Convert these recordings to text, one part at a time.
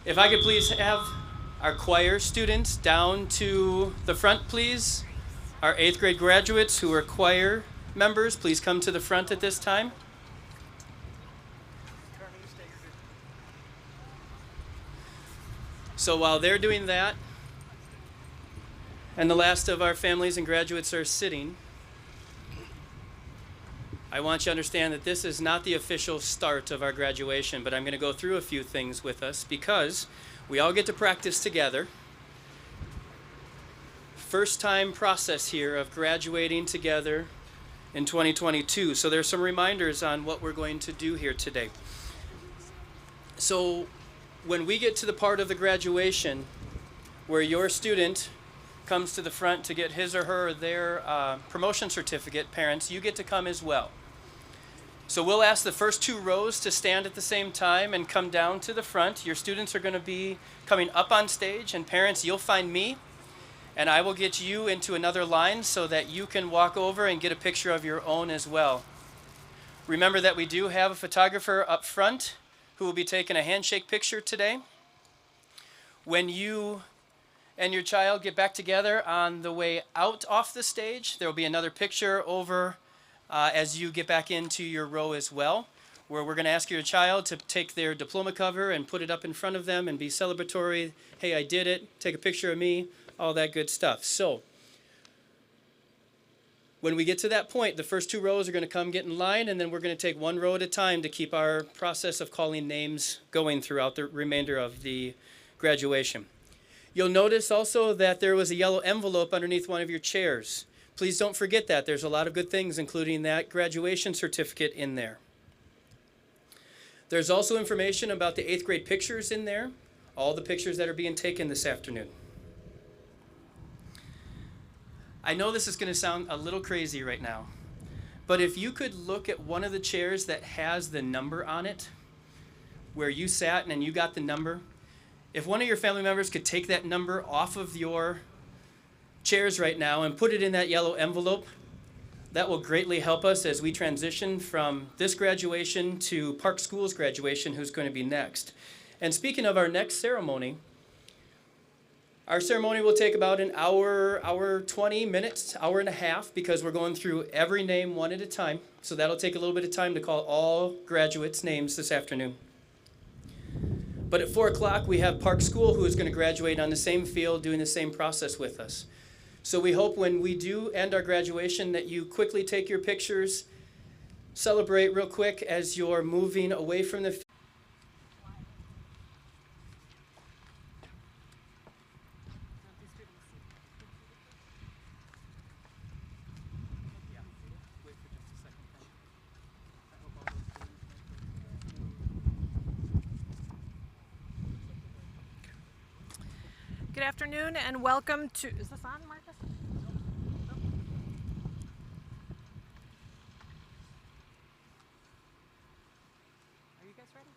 If I could please have our choir students down to the front, please. Our 8th grade graduates who are choir members, please come to the front at this time. So while they're doing that, and the last of our families and graduates are sitting, I want you to understand that this is not the official start of our graduation, but I'm going to go through a few things with us because we all get to practice together. First time process here of graduating together in 2022. So there's some reminders on what we're going to do here today. So when we get to the part of the graduation where your student comes to the front to get his or her or their promotion certificate, parents, you get to come as well. So we'll ask the first 2 rows to stand at the same time and come down to the front. Your students are going to be coming up on stage, and parents, you'll find me, and I will get you into another line so that you can walk over and get a picture of your own as well. Remember that we do have a photographer up front who will be taking a handshake picture today. When you and your child get back together on the way out off the stage, there will be another picture over as you get back into your row as well, where we're going to ask your child to take their diploma cover and put it up in front of them and be celebratory. Hey, I did it. Take a picture of me. All that good stuff. So when we get to that point, the first 2 rows are going to come get in line, and then we're going to take 1 row at a time to keep our process of calling names going throughout the remainder of the graduation. You'll notice also that there was a yellow envelope underneath one of your chairs. Please don't forget that. There's a lot of good things, including that graduation certificate in there. There's also information about the 8th grade pictures in there, all the pictures that are being taken this afternoon. I know this is going to sound a little crazy right now, but if you could look at one of the chairs that has the number on it, where you sat and you got the number, if one of your family members could take that number off of your chairs right now and put it in that yellow envelope, that will greatly help us as we transition from this graduation to Park School's graduation, who's going to be next. And speaking of our next ceremony, our ceremony will take about an hour 20 minutes, hour and a half, because we're going through every name one at a time. So that'll take a little bit of time to call all graduates' names this afternoon. But at 4 o'clock, we have Park School, who is going to graduate on the same field, doing the same process with us. So we hope when we do end our graduation that you quickly take your pictures, celebrate real quick as you're moving away from the Good afternoon and welcome to, is this on, Marcus? Are you guys ready?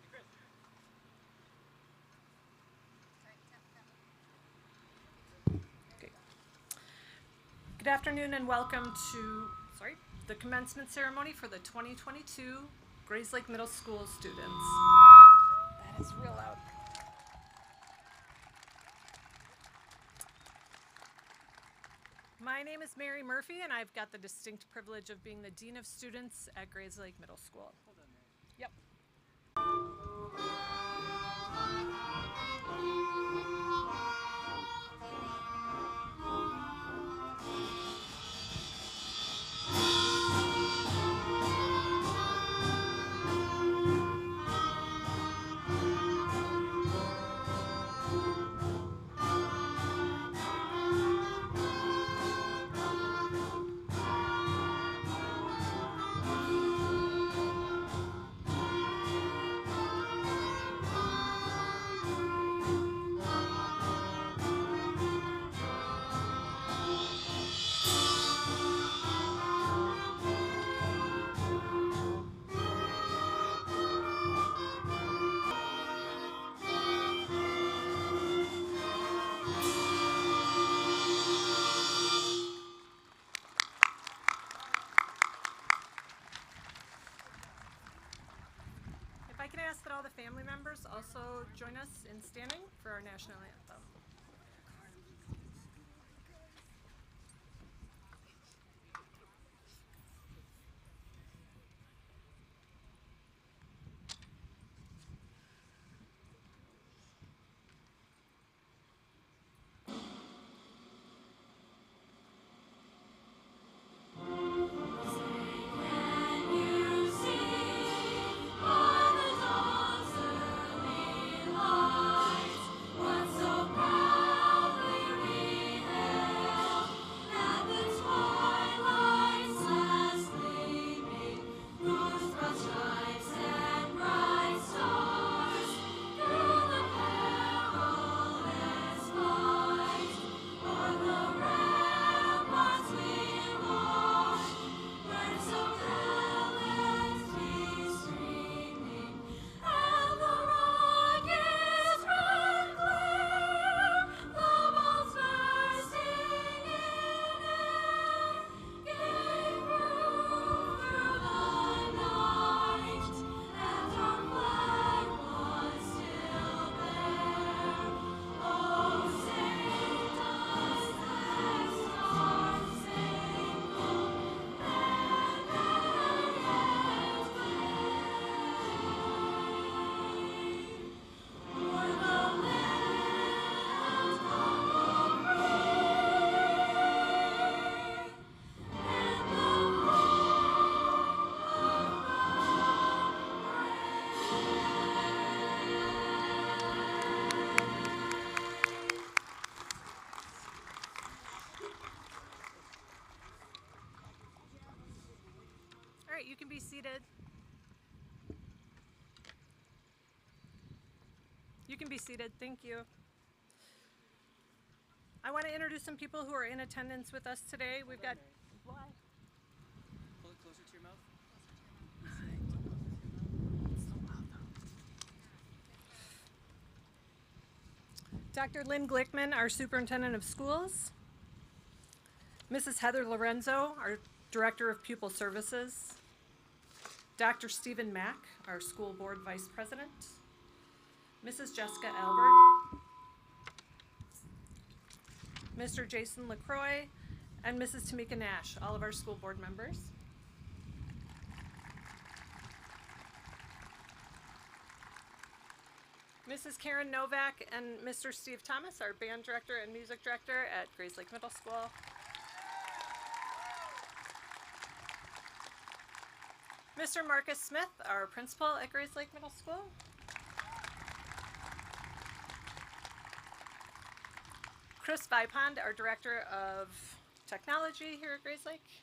Okay. Good afternoon and welcome to, the commencement ceremony for the 2022 Grayslake Middle School students. That is real loud. My name is Mary Murphy, and I've got the distinct privilege of being the Dean of Students at Grayslake Middle School. Hold on, Mary. Yep. rise in standing for our national anthem. All right, you can be seated. You can be seated. Thank you. I want to introduce some people who are in attendance with us today. We've got. Why? Pull it closer to your mouth. Dr. Lynn Glickman, our Superintendent of Schools. Mrs. Heather Lorenzo, our Director of Pupil Services. Dr. Stephen Mack, our School Board Vice President. Mrs. Jessica Albert. Mr. Jason LaCroix, and Mrs. Tamika Nash, all of our school board members. Mrs. Karen Novak and Mr. Steve Thomas, our band director and music director at Grayslake Middle School. Mr. Marcus Smith, our principal at Grayslake Middle School. Chris Vipond, our director of technology here at Grayslake.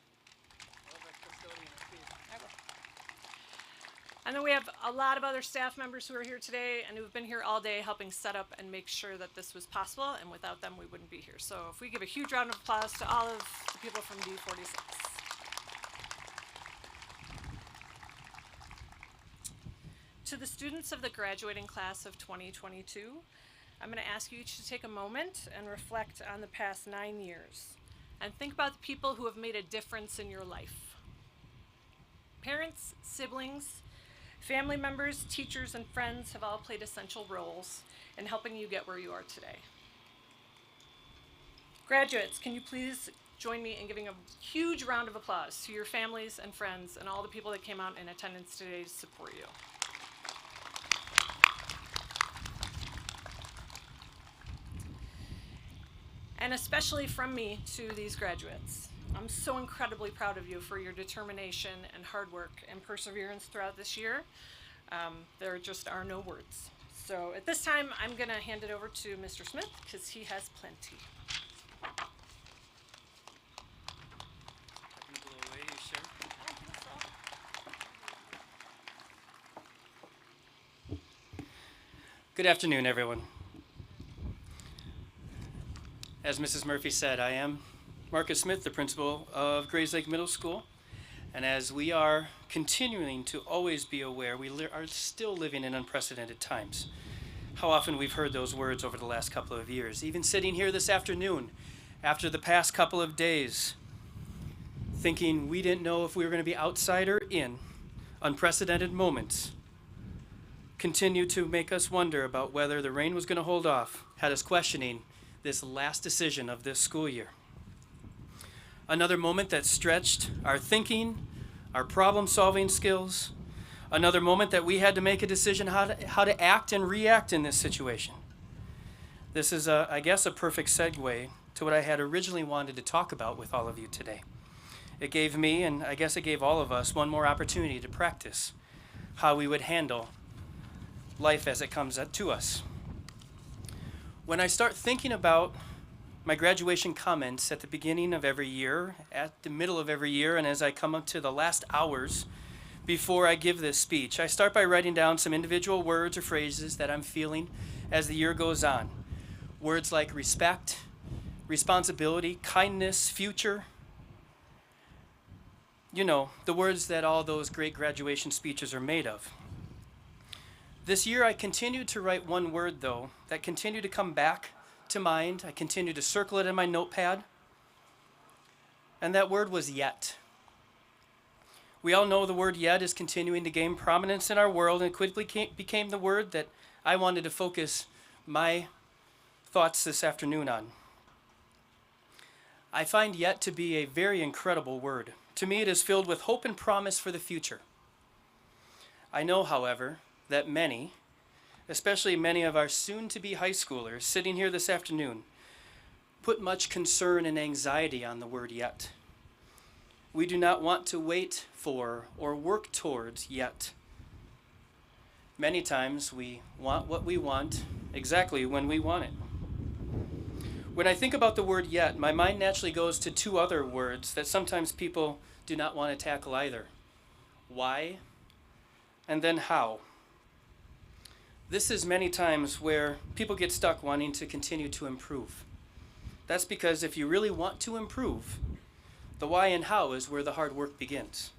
And then we have a lot of other staff members who are here today and who've been here all day helping set up and make sure that this was possible, and without them we wouldn't be here. So if we give a huge round of applause to all of the people from D46. To the students of the graduating class of 2022, I'm going to ask you each to take a moment and reflect on the past 9 years and think about the people who have made a difference in your life. Parents, siblings, family members, teachers, and friends have all played essential roles in helping you get where you are today. Graduates, can you please join me in giving a huge round of applause to your families and friends and all the people that came out in attendance today to support you. And especially from me to these graduates. I'm so incredibly proud of you for your determination and hard work and perseverance throughout this year. There just are no words. So at this time, I'm gonna hand it over to Mr. Smith because he has plenty. Good afternoon, everyone. As Mrs. Murphy said, I am Marcus Smith, the principal of Grayslake Middle School. And as we are continuing to always be aware, we are still living in unprecedented times. How often we've heard those words over the last couple of years. Even sitting here this afternoon, after the past couple of days, thinking we didn't know if we were going to be outside or in unprecedented moments. continued to make us wonder about whether the rain was going to hold off, had us questioning this last decision of this school year. Another moment that stretched our thinking, our problem-solving skills. Another moment that we had to make a decision how to act and react in this situation. This is, I guess, a perfect segue to what I had originally wanted to talk about with all of you today. It gave me, and I guess it gave all of us, one more opportunity to practice how we would handle life as it comes to us. When I start thinking about my graduation comments at the beginning of every year, at the middle of every year, and as I come up to the last hours before I give this speech, I start by writing down some individual words or phrases that I'm feeling as the year goes on. Words like respect, responsibility, kindness, future. You know, the words that all those great graduation speeches are made of. This year I continued to write one word, though, that continued to come back to mind. I continued to circle it in my notepad. And that word was yet. We all know the word yet is continuing to gain prominence in our world, and it quickly became the word that I wanted to focus my thoughts this afternoon on. I find yet to be a very incredible word. To me, it is filled with hope and promise for the future. I know, however, that many, especially many of our soon-to-be high schoolers sitting here this afternoon, put much concern and anxiety on the word yet. We do not want to wait for or work towards yet. Many times we want what we want exactly when we want it. When I think about the word yet, my mind naturally goes to two other words that sometimes people do not want to tackle either. Why, and then how. This is many times where people get stuck wanting to continue to improve. That's because if you really want to improve, the why and how is where the hard work begins.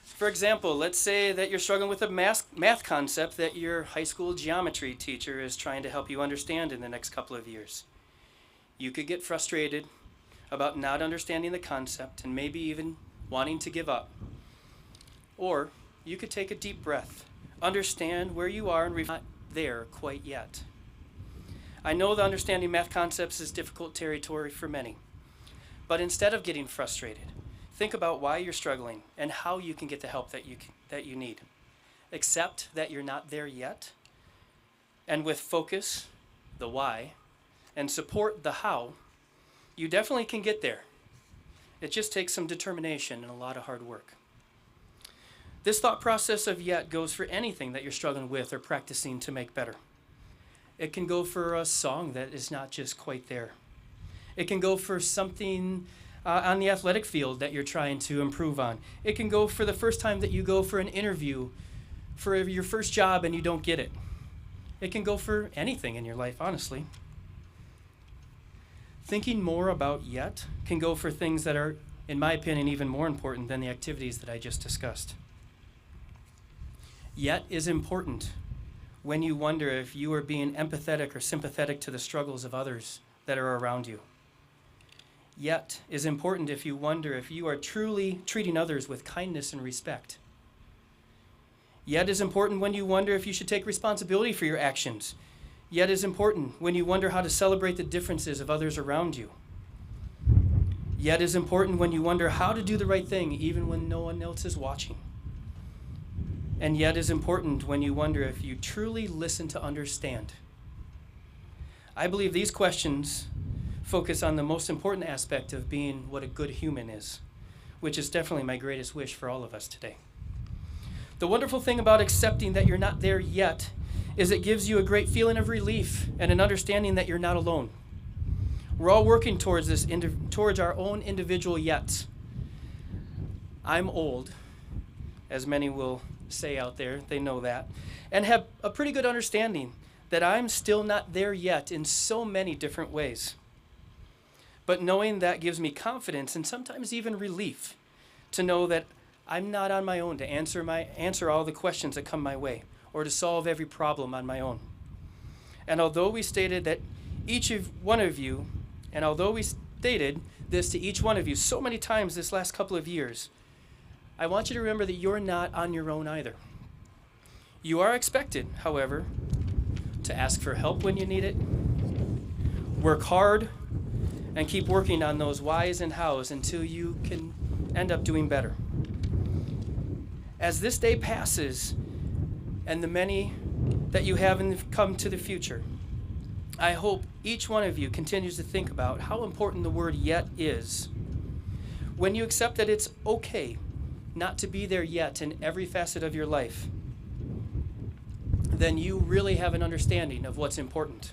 For example, let's say that you're struggling with a math concept that your high school geometry teacher is trying to help you understand in the next couple of years. You could get frustrated about not understanding the concept and maybe even wanting to give up. Or you could take a deep breath, understand where you are, and we're not there quite yet. I know that understanding math concepts is difficult territory for many, but instead of getting frustrated, think about why you're struggling and how you can get the help that you need. Accept that you're not there yet, and with focus, the why, and support the how, you definitely can get there. It just takes some determination and a lot of hard work. This thought process of yet goes for anything that you're struggling with or practicing to make better. It can go for a song that is not just quite there. It can go for something on the athletic field that you're trying to improve on. It can go for the first time that you go for an interview for your first job and you don't get it. It can go for anything in your life, honestly. Thinking more about yet can go for things that are, in my opinion, even more important than the activities that I just discussed. Yet is important when you wonder if you are being empathetic or sympathetic to the struggles of others that are around you. Yet is important if you wonder if you are truly treating others with kindness and respect. Yet is important when you wonder if you should take responsibility for your actions. Yet is important when you wonder how to celebrate the differences of others around you. Yet is important when you wonder how to do the right thing even when no one else is watching. And yet is important when you wonder if you truly listen to understand. I believe these questions focus on the most important aspect of being what a good human is, which is definitely my greatest wish for all of us today. The wonderful thing about accepting that you're not there yet is it gives you a great feeling of relief and an understanding that you're not alone. We're all working towards towards our own individual yets. I'm old, as many will say out there, they know that, and have a pretty good understanding that I'm still not there yet in so many different ways. But knowing that gives me confidence and sometimes even relief to know that I'm not on my own to answer all the questions that come my way or to solve every problem on my own. And although we stated that one of you, and although we stated this to each one of you so many times this last couple of years, I want you to remember that you're not on your own either. You are expected, however, to ask for help when you need it, work hard, and keep working on those whys and hows until you can end up doing better. As this day passes, and the many that you have come to the future, I hope each one of you continues to think about how important the word yet is. When you accept that it's okay not to be there yet in every facet of your life, then you really have an understanding of what's important.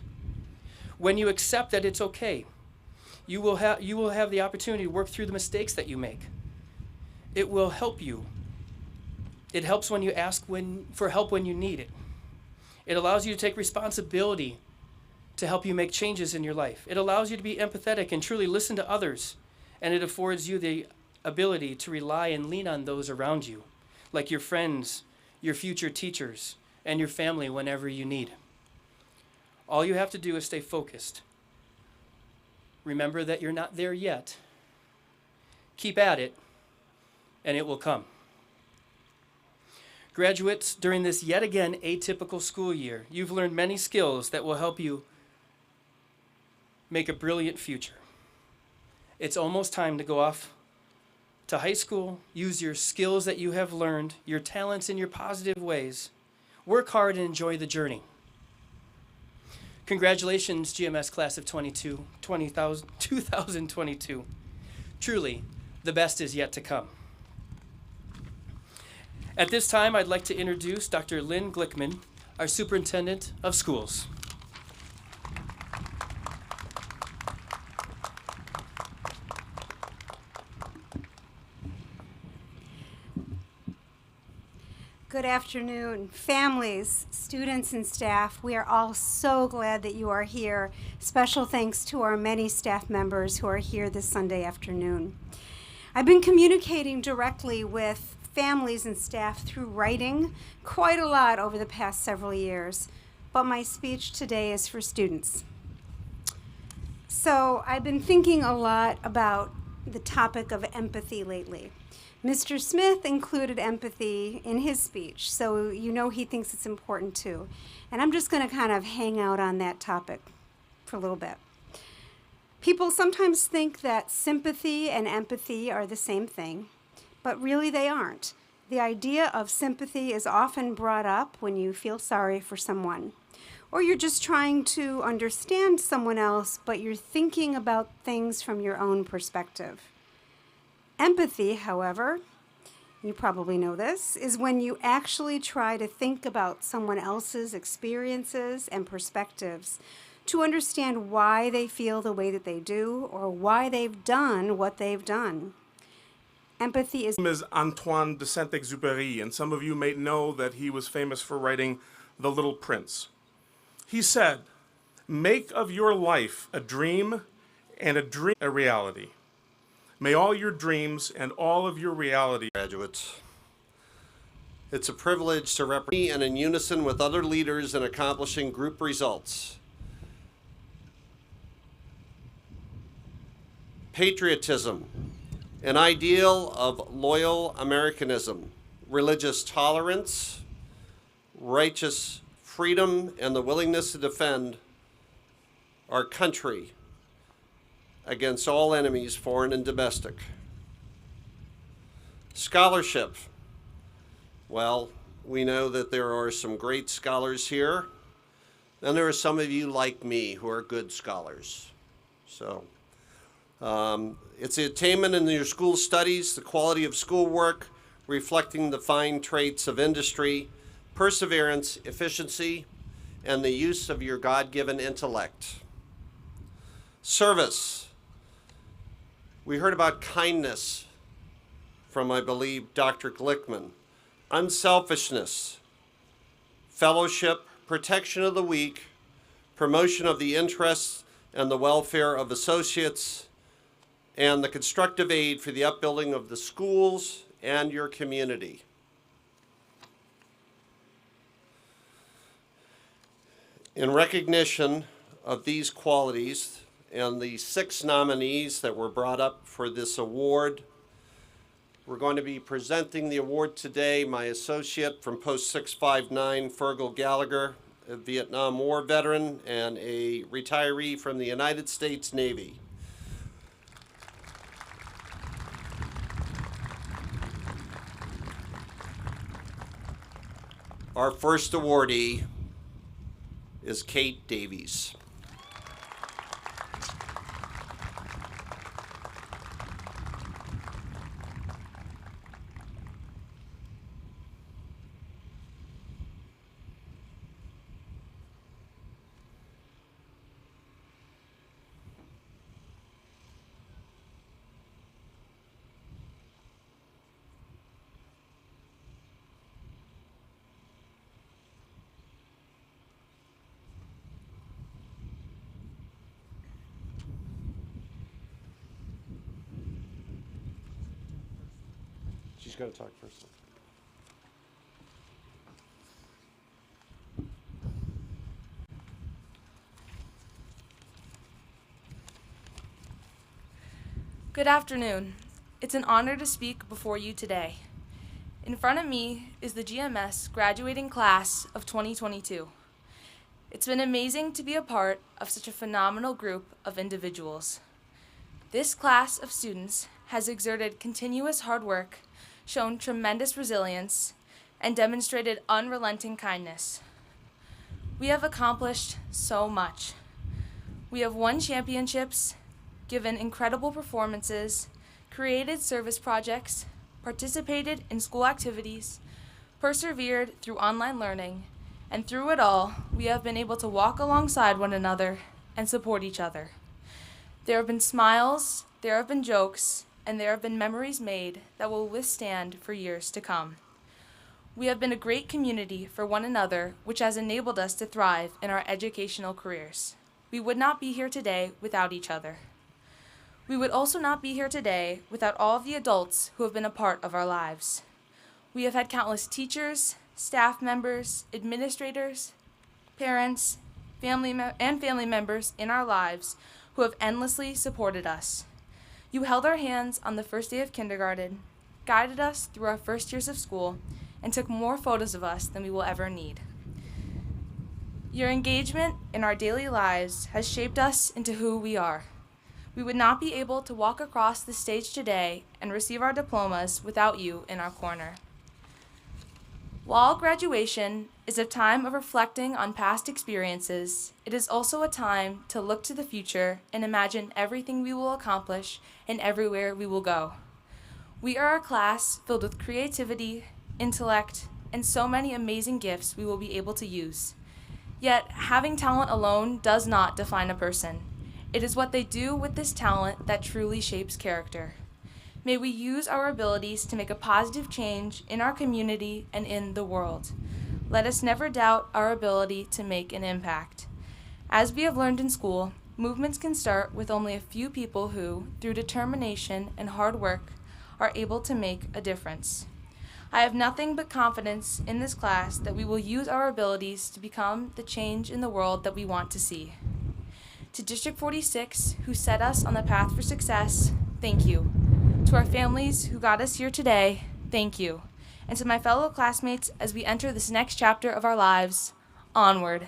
When you accept that it's okay, you will have the opportunity to work through the mistakes that you make. It will help you. It helps when you ask for help when you need it. It allows you to take responsibility to help you make changes in your life. It allows you to be empathetic and truly listen to others, and it affords you the ability to rely and lean on those around you, like your friends, your future teachers, and your family whenever you need. All you have to do is stay focused. Remember that you're not there yet. Keep at it, and it will come. Graduates, during this yet again atypical school year, you've learned many skills that will help you make a brilliant future. It's almost time to go off to high school, use your skills that you have learned, your talents in your positive ways. Work hard and enjoy the journey. Congratulations, GMS Class of 2022. Truly, the best is yet to come. At this time, I'd like to introduce Dr. Lynn Glickman, our Superintendent of Schools. Good afternoon, families, students, and staff. We are all so glad that you are here. Special thanks to our many staff members who are here this Sunday afternoon. I've been communicating directly with families and staff through writing quite a lot over the past several years, but my speech today is for students. So I've been thinking a lot about the topic of empathy lately. Mr. Smith included empathy in his speech, so you know he thinks it's important too. And I'm just going to kind of hang out on that topic for a little bit. People sometimes think that sympathy and empathy are the same thing, but really they aren't. The idea of sympathy is often brought up when you feel sorry for someone, or you're just trying to understand someone else, but you're thinking about things from your own perspective. Empathy, however, you probably know this, is when you actually try to think about someone else's experiences and perspectives to understand why they feel the way that they do or why they've done what they've done. Empathy is... His name is Antoine de Saint-Exupéry, and some of you may know that he was famous for writing The Little Prince. He said, "Make of your life a dream and a dream a reality. May all your dreams and all of your reality..." Graduates, it's a privilege to represent and in unison with other leaders in accomplishing group results. Patriotism, an ideal of loyal Americanism, religious tolerance, righteous freedom, and the willingness to defend our country against all enemies, foreign and domestic. Scholarship. Well, we know that there are some great scholars here, and there are some of you like me who are good scholars. So, it's the attainment in your school studies, the quality of schoolwork, reflecting the fine traits of industry, perseverance, efficiency, and the use of your God-given intellect. Service. We heard about kindness from, I believe, Dr. Glickman. Unselfishness, fellowship, protection of the weak, promotion of the interests and the welfare of associates, and the constructive aid for the upbuilding of the schools and your community. In recognition of these qualities and the 6 nominees that were brought up for this award, We're going to be presenting the award today, my associate from Post 659, Fergal Gallagher, a Vietnam War veteran and a retiree from the United States Navy. Our first awardee is Kate Davies. She's going to talk first. Good afternoon. It's an honor to speak before you today. In front of me is the GMS graduating class of 2022. It's been amazing to be a part of such a phenomenal group of individuals. This class of students has exerted continuous hard work, shown tremendous resilience, and demonstrated unrelenting kindness. We have accomplished so much. We have won championships, given incredible performances, created service projects, participated in school activities, persevered through online learning, and through it all, we have been able to walk alongside one another and support each other. There have been smiles, there have been jokes, and there have been memories made that will withstand for years to come. We have been a great community for one another, which has enabled us to thrive in our educational careers. We would not be here today without each other. We would also not be here today without all of the adults who have been a part of our lives. We have had countless teachers, staff members, administrators, parents, family members in our lives who have endlessly supported us. You held our hands on the first day of kindergarten, guided us through our first years of school, and took more photos of us than we will ever need. Your engagement in our daily lives has shaped us into who we are. We would not be able to walk across the stage today and receive our diplomas without you in our corner. While graduation is a time of reflecting on past experiences, it is also a time to look to the future and imagine everything we will accomplish and everywhere we will go. We are a class filled with creativity, intellect, and so many amazing gifts we will be able to use. Yet, having talent alone does not define a person. It is what they do with this talent that truly shapes character. May we use our abilities to make a positive change in our community and in the world. Let us never doubt our ability to make an impact. As we have learned in school, movements can start with only a few people who, through determination and hard work, are able to make a difference. I have nothing but confidence in this class that we will use our abilities to become the change in the world that we want to see. To District 46, who set us on the path for success, thank you. To our families who got us here today, thank you. And to my fellow classmates, as we enter this next chapter of our lives, onward.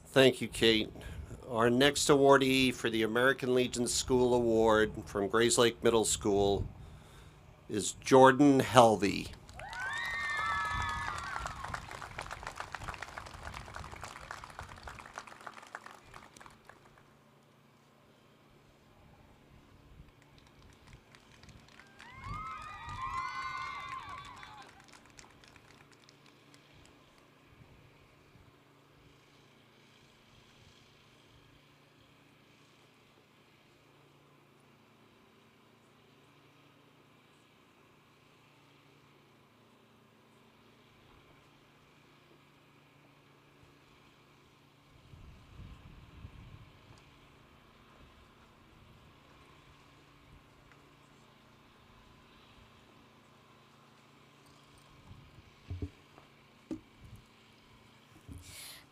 Thank you, Kate. Our next awardee for the American Legion School Award from Grayslake Middle School is Jordan Helvey.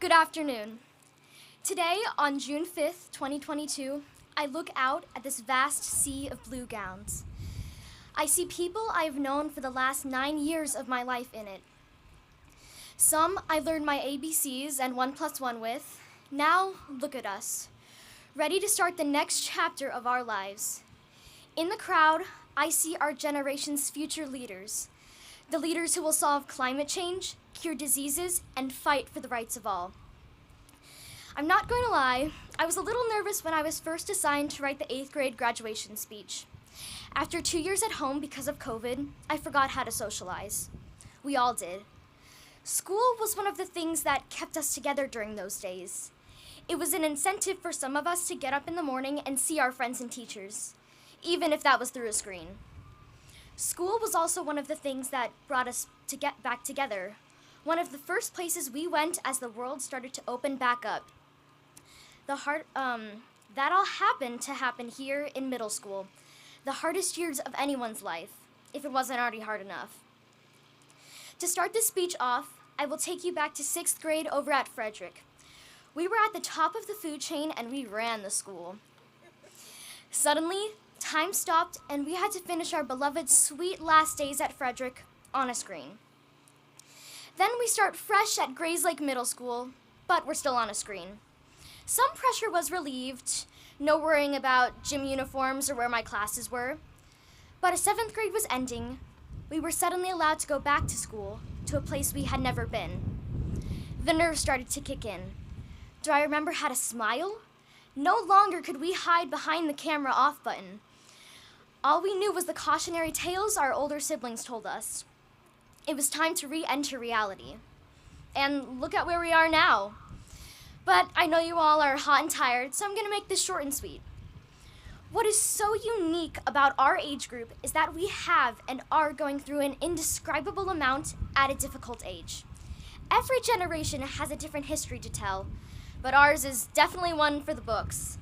Good afternoon. Today, on June 5th, 2022, I look out at this vast sea of blue gowns. I see people I've known for the last 9 years of my life in it. Some I learned my ABCs and 1 plus 1 with. Now, look at us, ready to start the next chapter of our lives. In the crowd, I see our generation's future leaders, the leaders who will solve climate change, cure diseases, and fight for the rights of all. I'm not going to lie, I was a little nervous when I was first assigned to write the 8th grade graduation speech. After 2 years at home because of COVID, I forgot how to socialize. We all did. School was one of the things that kept us together during those days. It was an incentive for some of us to get up in the morning and see our friends and teachers, even if that was through a screen. School was also one of the things that brought us to get back together. One of the first places we went as the world started to open back up. That all happened to happen here in middle school, the hardest years of anyone's life, if it wasn't already hard enough. To start this speech off, I will take you back to 6th grade over at Frederick. We were at the top of the food chain and we ran the school. Suddenly, time stopped and we had to finish our beloved sweet last days at Frederick on a screen. Then we start fresh at Grayslake Middle School, but we're still on a screen. Some pressure was relieved, no worrying about gym uniforms or where my classes were. But as 7th grade was ending, we were suddenly allowed to go back to school, to a place we had never been. The nerves started to kick in. Do I remember how to smile? No longer could we hide behind the camera off button. All we knew was the cautionary tales our older siblings told us. It was time to re-enter reality. And look at where we are now. But I know you all are hot and tired, so I'm going to make this short and sweet. What is so unique about our age group is that we have and are going through an indescribable amount at a difficult age. Every generation has a different history to tell, but ours is definitely one for the books.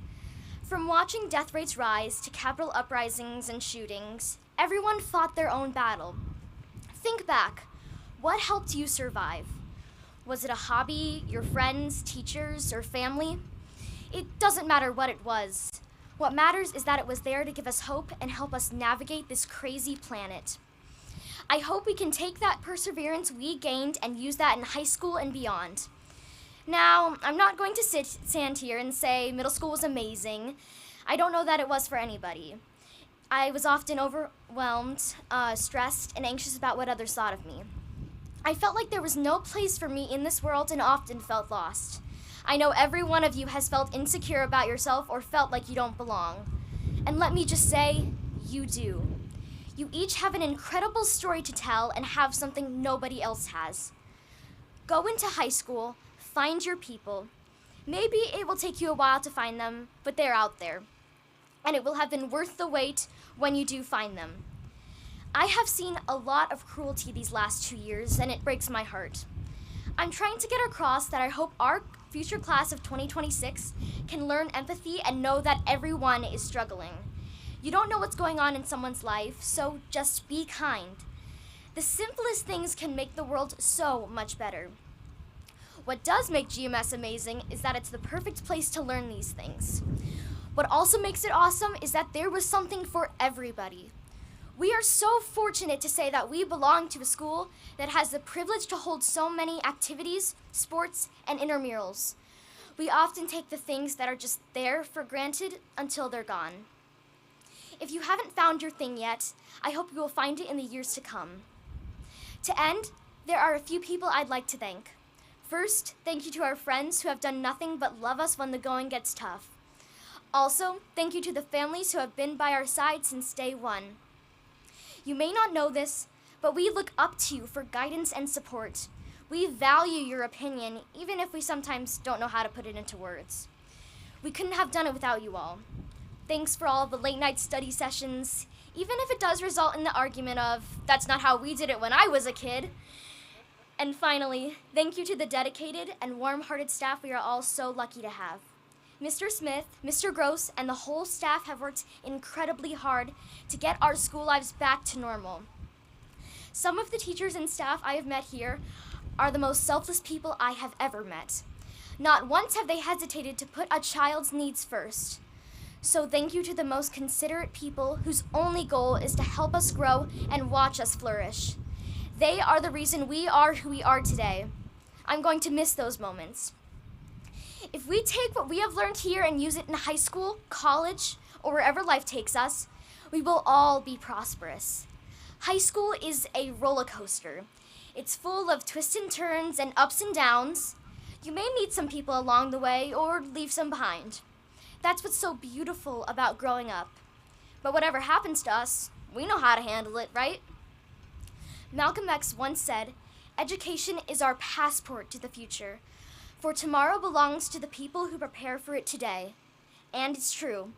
From watching death rates rise to Capitol uprisings and shootings, everyone fought their own battle. Think back. What helped you survive? Was it a hobby, your friends, teachers, or family? It doesn't matter what it was. What matters is that it was there to give us hope and help us navigate this crazy planet. I hope we can take that perseverance we gained and use that in high school and beyond. Now, I'm not going to stand here and say middle school was amazing. I don't know that it was for anybody. I was often overwhelmed, stressed, and anxious about what others thought of me. I felt like there was no place for me in this world and often felt lost. I know every one of you has felt insecure about yourself or felt like you don't belong. And let me just say, you do. You each have an incredible story to tell and have something nobody else has. Go into high school, find your people. Maybe it will take you a while to find them, but they're out there. And it will have been worth the wait when you do find them. I have seen a lot of cruelty these last 2 years, and it breaks my heart. I'm trying to get across that I hope our future class of 2026 can learn empathy and know that everyone is struggling. You don't know what's going on in someone's life, so just be kind. The simplest things can make the world so much better. What does make GMS amazing is that it's the perfect place to learn these things. What also makes it awesome is that there was something for everybody. We are so fortunate to say that we belong to a school that has the privilege to hold so many activities, sports, and intramurals. We often take the things that are just there for granted until they're gone. If you haven't found your thing yet, I hope you will find it in the years to come. To end, there are a few people I'd like to thank. First, thank you to our friends who have done nothing but love us when the going gets tough. Also, thank you to the families who have been by our side since day one. You may not know this, but we look up to you for guidance and support. We value your opinion, even if we sometimes don't know how to put it into words. We couldn't have done it without you all. Thanks for all of the late night study sessions, even if it does result in the argument of, that's not how we did it when I was a kid. And finally, thank you to the dedicated and warm-hearted staff we are all so lucky to have. Mr. Smith, Mr. Gross, and the whole staff have worked incredibly hard to get our school lives back to normal. Some of the teachers and staff I have met here are the most selfless people I have ever met. Not once have they hesitated to put a child's needs first. So thank you to the most considerate people whose only goal is to help us grow and watch us flourish. They are the reason we are who we are today. I'm going to miss those moments. If we take what we have learned here and use it in high school, college, or wherever life takes us, we will all be prosperous. High school is a roller coaster. It's full of twists and turns and ups and downs. You may meet some people along the way or leave some behind. That's what's so beautiful about growing up. But whatever happens to us, we know how to handle it, right? Malcolm X once said, "Education is our passport to the future, for tomorrow belongs to the people who prepare for it today." And it's true.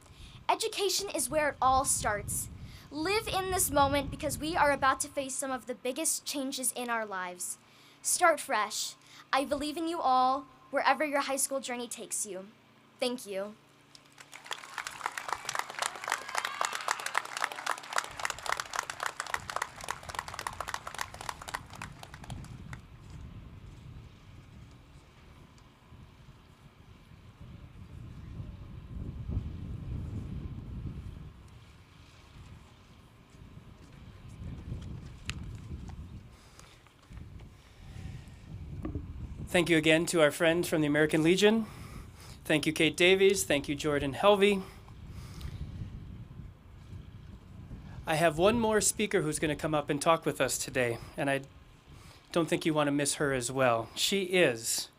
Education is where it all starts. Live in this moment because we are about to face some of the biggest changes in our lives. Start fresh. I believe in you all, wherever your high school journey takes you. Thank you. Thank you again to our friends from the American Legion. Thank you, Kate Davies. Thank you, Jordan Helvey. I have one more speaker who's going to come up and talk with us today, and I don't think you want to miss her as well. She is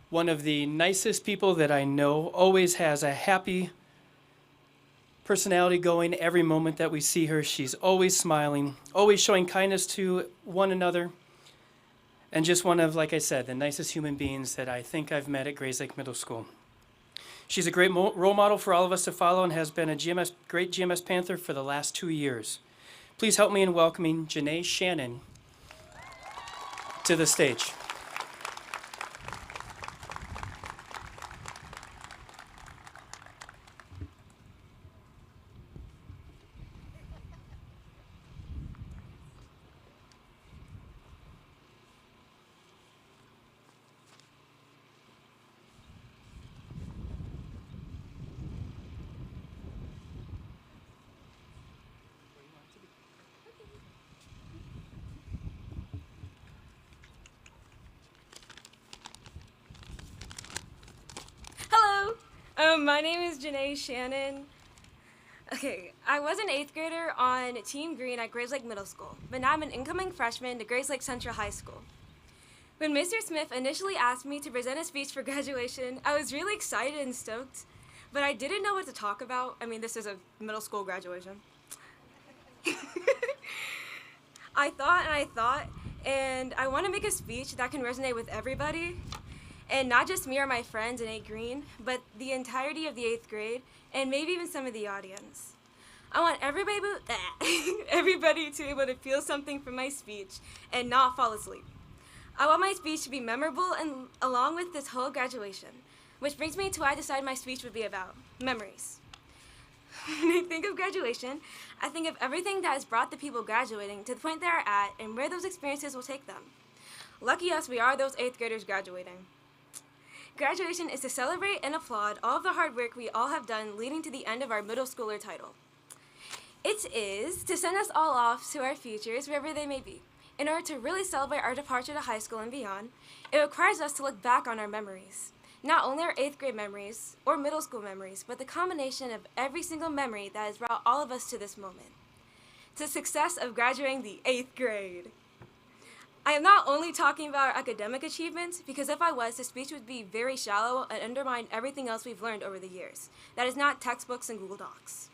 one of the nicest people that I know, always has a happy personality going every moment that we see her. She's always smiling, always showing kindness to one another. And just one of, like I said, the nicest human beings that I think I've met at Grayslake Middle School. She's a great role model for all of us to follow and has been a great GMS Panther for the last 2 years. Please help me in welcoming Janae Shannon to the stage. My name is Janae Shannon. Okay, I was an 8th grader on Team Green at Grayslake Middle School, but now I'm an incoming freshman to Grayslake Central High School. When Mr. Smith initially asked me to present a speech for graduation, I was really excited and stoked, but I didn't know what to talk about. I mean, this is a middle school graduation. I thought, and I want to make a speech that can resonate with everybody. And not just me or my friends in 8th Green, but the entirety of the 8th grade, and maybe even some of the audience. I want everybody to be able to feel something from my speech and not fall asleep. I want my speech to be memorable and along with this whole graduation, which brings me to what I decided my speech would be about, memories. When I think of graduation, I think of everything that has brought the people graduating to the point they are at and where those experiences will take them. Lucky us, we are those 8th graders graduating. Graduation is to celebrate and applaud all of the hard work we all have done leading to the end of our middle schooler title. It is to send us all off to our futures, wherever they may be. In order to really celebrate our departure to high school and beyond, it requires us to look back on our memories. Not only our 8th grade memories or middle school memories, but the combination of every single memory that has brought all of us to this moment. To the success of graduating the 8th grade. I am not only talking about our academic achievements, because if I was, the speech would be very shallow and undermine everything else we've learned over the years. That is not textbooks and Google Docs.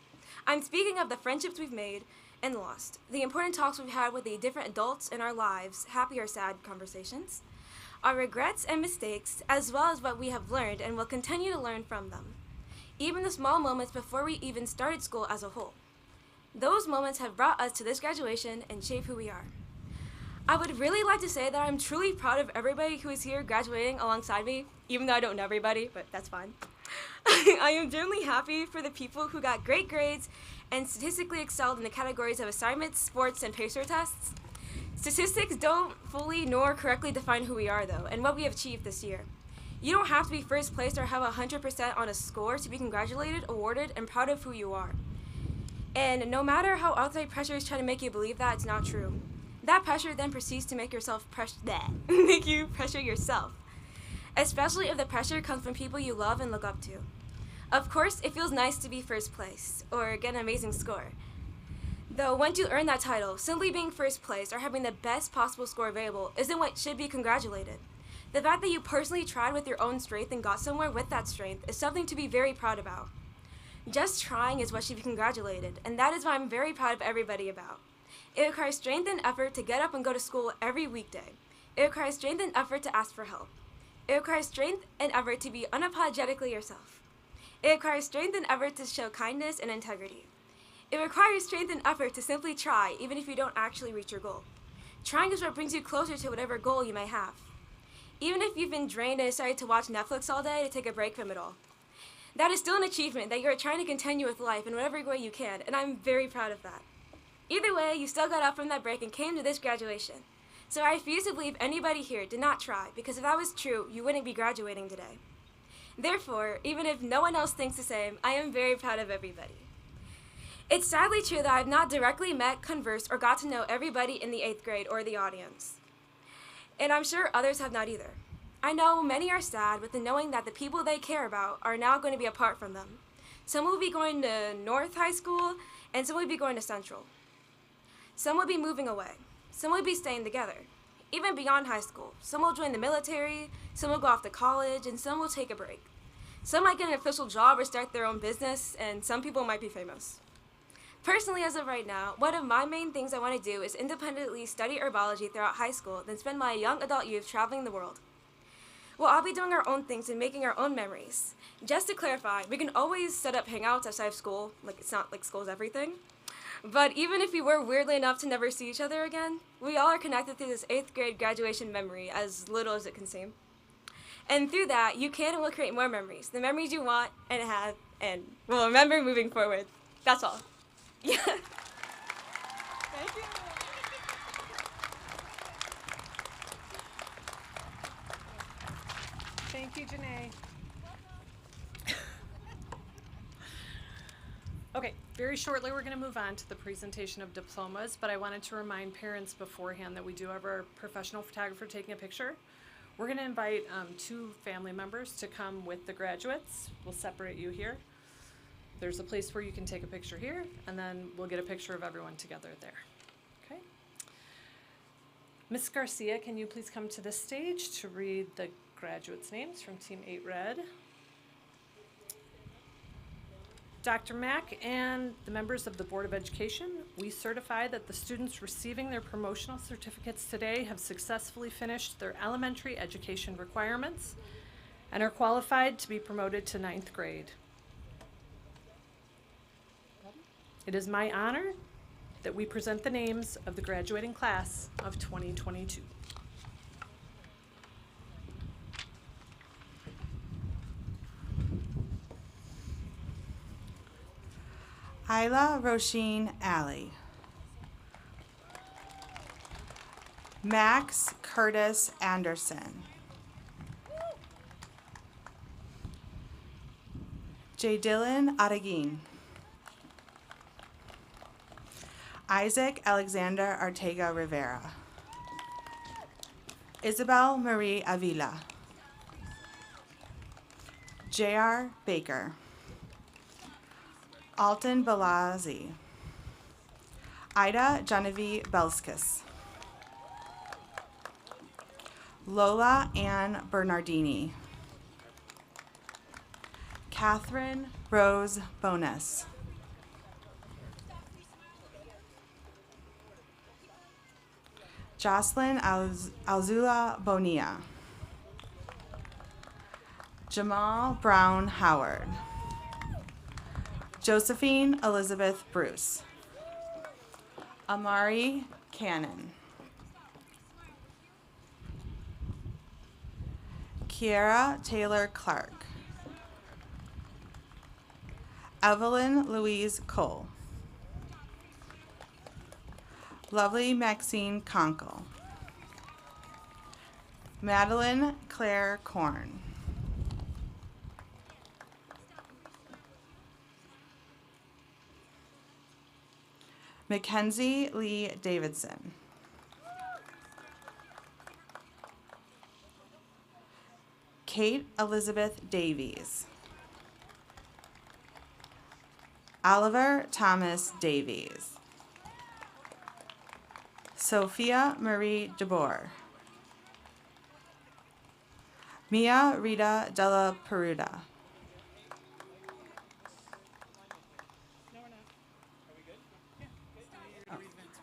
I'm speaking of the friendships we've made and lost, the important talks we've had with the different adults in our lives, happy or sad conversations, our regrets and mistakes, as well as what we have learned and will continue to learn from them. Even the small moments before we even started school as a whole. Those moments have brought us to this graduation and shaped who we are. I would really like to say that I'm truly proud of everybody who is here graduating alongside me, even though I don't know everybody, but that's fine. I am genuinely happy for the people who got great grades and statistically excelled in the categories of assignments, sports, and pacer tests. Statistics don't fully nor correctly define who we are, though, and what we have achieved this year. You don't have to be first place or have 100% on a score to be congratulated, awarded, and proud of who you are. And no matter how outside pressure is trying to make you believe that, it's not true. That pressure then proceeds to make make you pressure yourself, especially if the pressure comes from people you love and look up to. Of course, it feels nice to be first place or get an amazing score. Though once you earn that title, simply being first place or having the best possible score available isn't what should be congratulated. The fact that you personally tried with your own strength and got somewhere with that strength is something to be very proud about. Just trying is what should be congratulated, and that is what I'm very proud of everybody about. It requires strength and effort to get up and go to school every weekday. It requires strength and effort to ask for help. It requires strength and effort to be unapologetically yourself. It requires strength and effort to show kindness and integrity. It requires strength and effort to simply try, even if you don't actually reach your goal. Trying is what brings you closer to whatever goal you may have. Even if you've been drained and decided to watch Netflix all day to take a break from it all. That is still an achievement that you're trying to continue with life in whatever way you can, and I'm very proud of that. Either way, you still got up from that break and came to this graduation. So I refuse to believe anybody here did not try, because if that was true, you wouldn't be graduating today. Therefore, even if no one else thinks the same, I am very proud of everybody. It's sadly true that I have not directly met, conversed, or got to know everybody in the 8th grade or the audience. And I'm sure others have not either. I know many are sad with the knowing that the people they care about are now going to be apart from them. Some will be going to North High School, and some will be going to Central. Some will be moving away. Some will be staying together. Even beyond high school, some will join the military, some will go off to college, and some will take a break. Some might get an official job or start their own business, and some people might be famous. Personally, as of right now, one of my main things I want to do is independently study herbology throughout high school, then spend my young adult youth traveling the world. We'll all be doing our own things and making our own memories. Just to clarify, we can always set up hangouts outside of school, like it's not like school's everything. But even if we were weirdly enough to never see each other again, we all are connected through this 8th grade graduation memory, as little as it can seem. And through that, you can and will create more memories, the memories you want and have and will remember moving forward. That's all. Yeah. Thank you. Thank you, Janae. Okay, very shortly we're going to move on to the presentation of diplomas, but I wanted to remind parents beforehand that we do have our professional photographer taking a picture. We're going to invite 2 family members to come with the graduates. We'll separate you here. There's a place where you can take a picture here, and then we'll get a picture of everyone together there. Okay. Ms. Garcia, can you please come to the stage to read the graduates' names from Team 8 Red? Dr. Mack and the members of the Board of Education, we certify that the students receiving their promotional certificates today have successfully finished their elementary education requirements and are qualified to be promoted to 9th grade. It is my honor that we present the names of the graduating class of 2022. Isla Roisin Alley. Max Curtis Anderson. J. Dylan Adagin. Isaac Alexander Ortega Rivera. Isabel Marie Avila. J.R. Baker. Alton Balazi. Ida Genevieve Belskis. Lola Ann Bernardini. Catherine Rose Bonus. Jocelyn Alzula Bonilla. Jamal Brown Howard. Josephine Elizabeth Bruce. Amari Cannon. Kiera Taylor Clark. Evelyn Louise Cole. Lovely Maxine Conkle. Madeline Claire Korn. Mackenzie Lee Davidson. Kate Elizabeth Davies. Oliver Thomas Davies. Sophia Marie DeBoer. Mia Rita Della Peruta.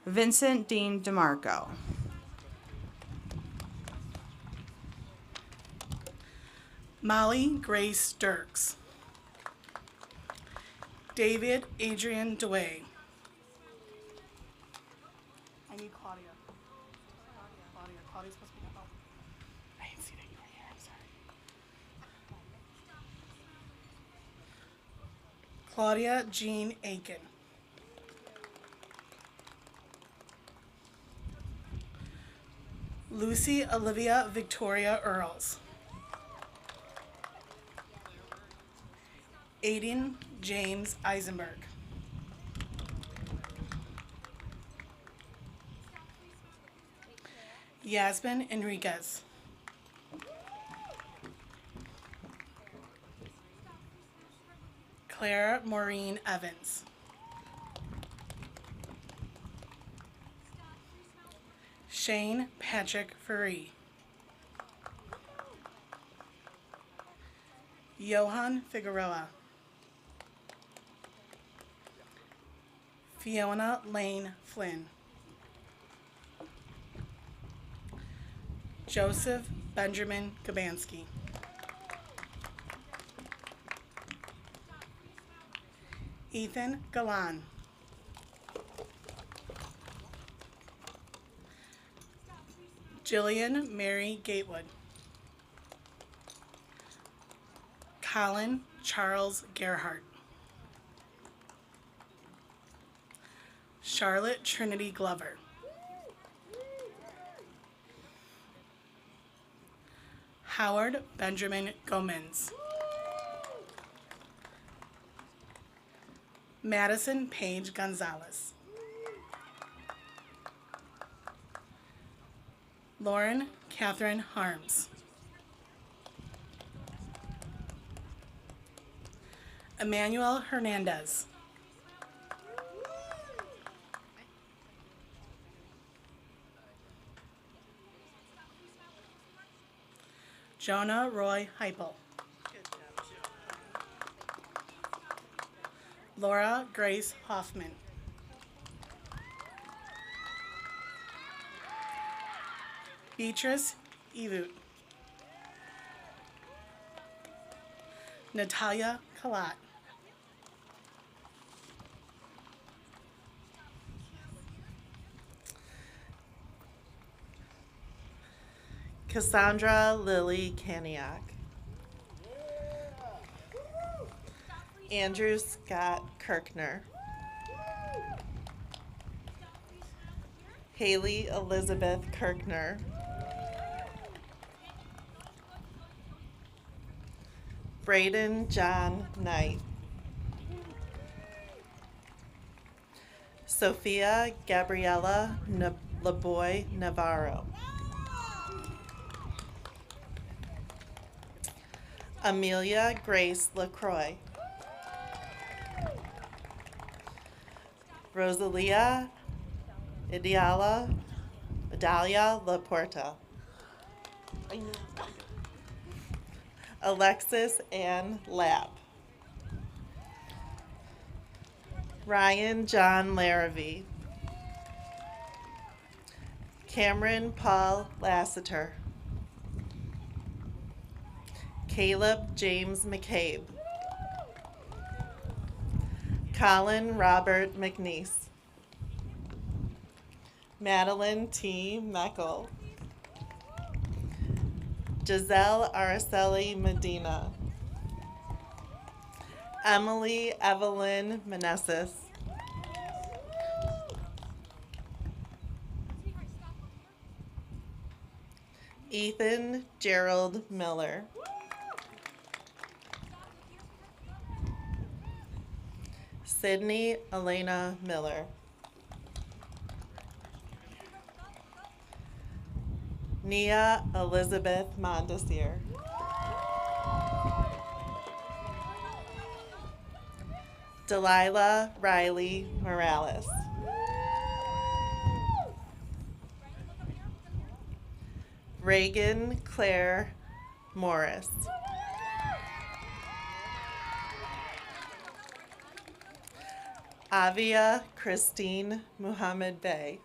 Vincent Dean DeMarco. Molly Grace Dirks. David Adrian DeWay. I need Claudia. Claudia's supposed to be up. I didn't see that you were here. I'm sorry. Claudia Jean Aiken. Lucy Olivia Victoria Earls. Aiden James Eisenberg. Yasmin Enriquez. Claire Maureen Evans. Shane Patrick Furry. Johan Figueroa. Fiona Lane Flynn. Joseph Benjamin Gabansky. Ethan Galan. Jillian Mary Gatewood. Colin Charles Gerhardt. Charlotte Trinity Glover. Howard Benjamin Gomez. Madison Paige Gonzalez. Lauren Catherine Harms. Emmanuel Hernandez. Jonah Roy Heipel. Laura Grace Hoffman. Beatrice Evut. Natalia Kalat. Cassandra Lily Kaniak. Andrew Scott Kirkner. Haley Elizabeth Kirkner. Braden John Knight. Sophia Gabriela Laboy Navarro. Amelia Grace LaCroix. Rosalia Idalia Laporta. Alexis Ann Lapp. Ryan John Larrabee. Cameron Paul Lassiter. Caleb James McCabe. Colin Robert McNeese. Madeline T. Meckel. Giselle Araceli Medina. Emily Evelyn Meneses. Ethan Gerald Miller. Sydney Elena Miller. Nia Elizabeth Mondesir. Delilah Riley Morales. Reagan Claire Morris. Avia Christine Muhammad Bey.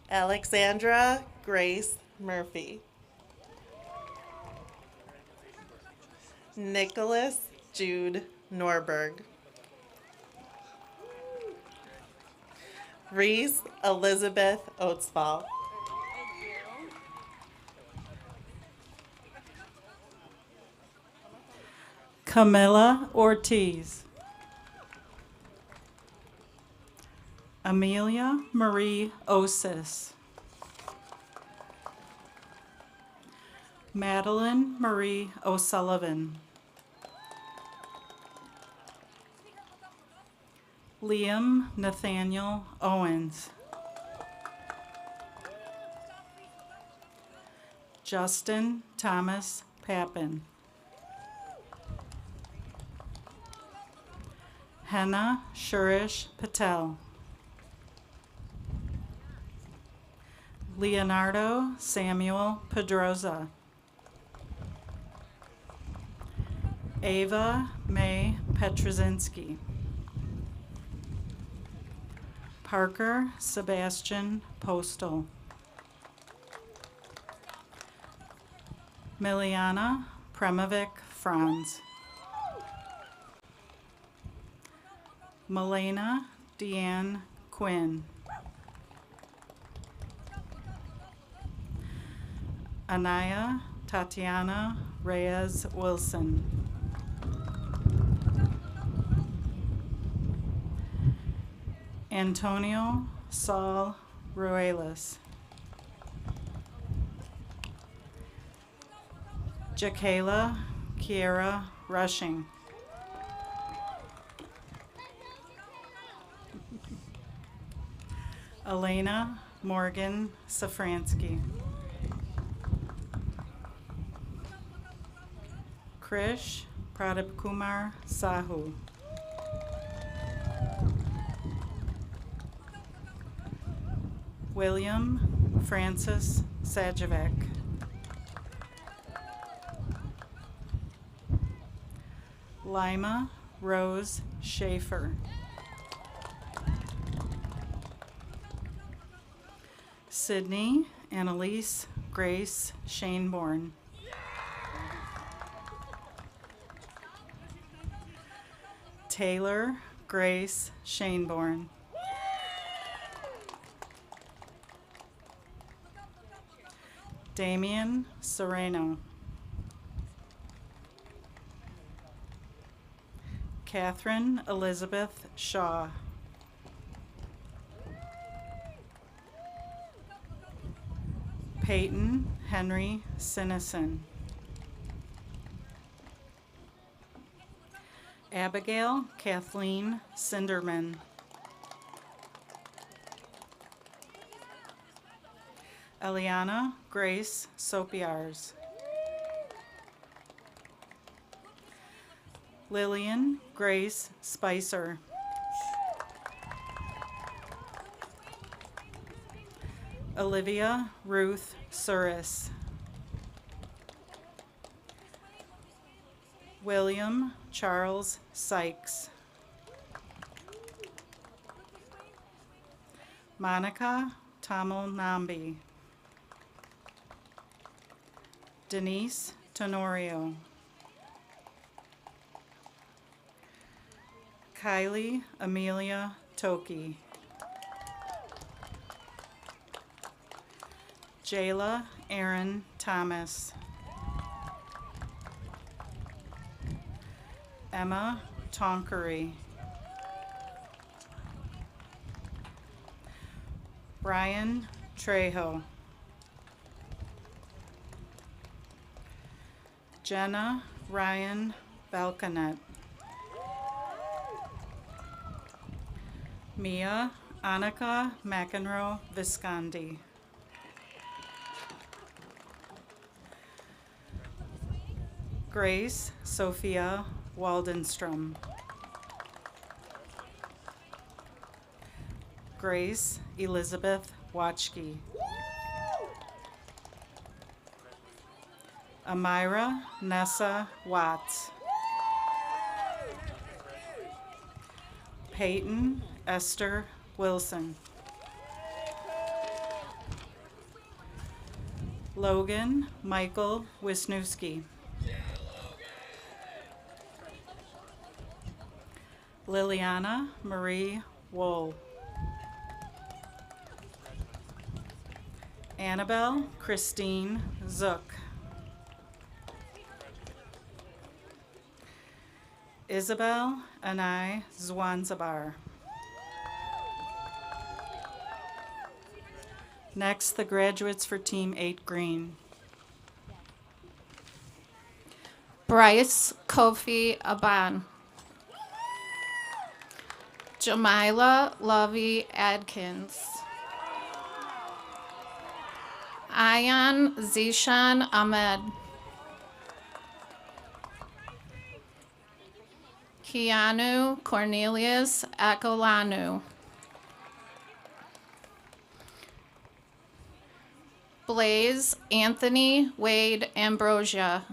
Alexandra Grace Murphy. Nicholas Jude Norberg. Reese Elizabeth Oatsfall. Camilla Ortiz. Amelia Marie Osis. Madeline Marie O'Sullivan. Liam Nathaniel Owens. Justin Thomas Pappin. Henna Shurish Patel. Leonardo Samuel Pedroza. Ava May Petrozinski. Parker Sebastian Postal. Miliana Premovic Franz. Milena Deanne Quinn. Anaya Tatiana Reyes Wilson. Antonio Saul Ruelas. Jakayla Kiera Rushing. Elena Morgan Safransky. Krish Pradipkumar Sahu. William Francis Sajovic. Lima Rose Schaefer. Sydney Annalise Grace Shaneborn. Taylor Grace Shaneborn. Damian Sereno. Catherine Elizabeth Shaw. Peyton Henry Sinison. Abigail Kathleen Sinderman. Eliana Grace Sopiars. Lillian Grace Spicer. Olivia Ruth Suris. William Charles Sykes. Monica Tamil Nambi. Denise Tenorio. Kylie Amelia Toki. Jayla Aaron Thomas. Emma Tonkery. Ryan Trejo. Jenna Ryan Balcanet. Mia Annika McEnroe Viscondi. Grace Sophia Waldenstrom. Grace Elizabeth Watchke. Amira Nessa Watts. Peyton Esther Wilson. Logan Michael Wisniewski. Liliana Marie Wool. Annabelle Christine Zook. Isabel Anai Zwanzabar. Next, the graduates for Team 8 Green. Bryce Kofi Aban. Jamila Lovey Adkins. Ayan Zishan Ahmed. Keanu Cornelius Akolanu. Blaze Anthony Wade Ambrosia.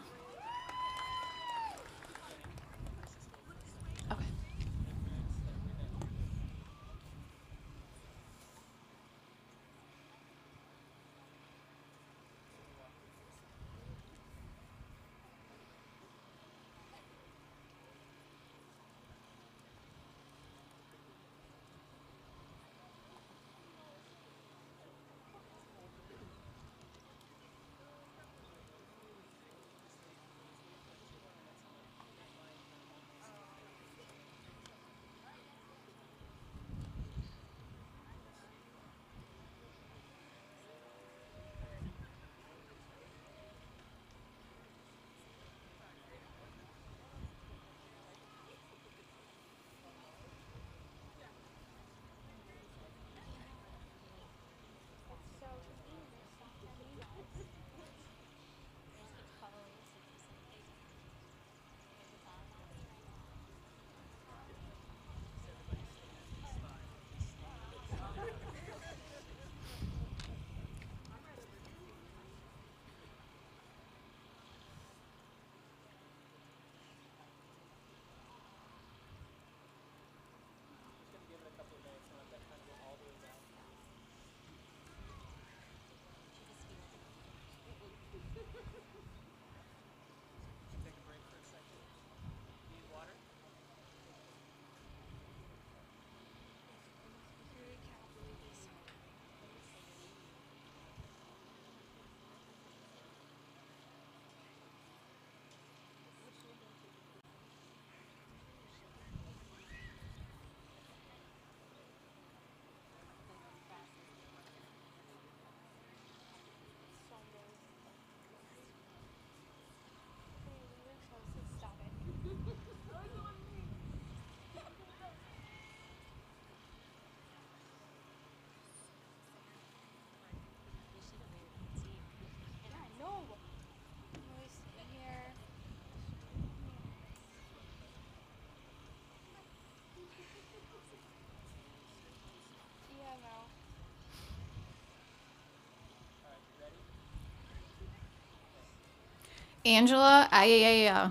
Angela Ayaya.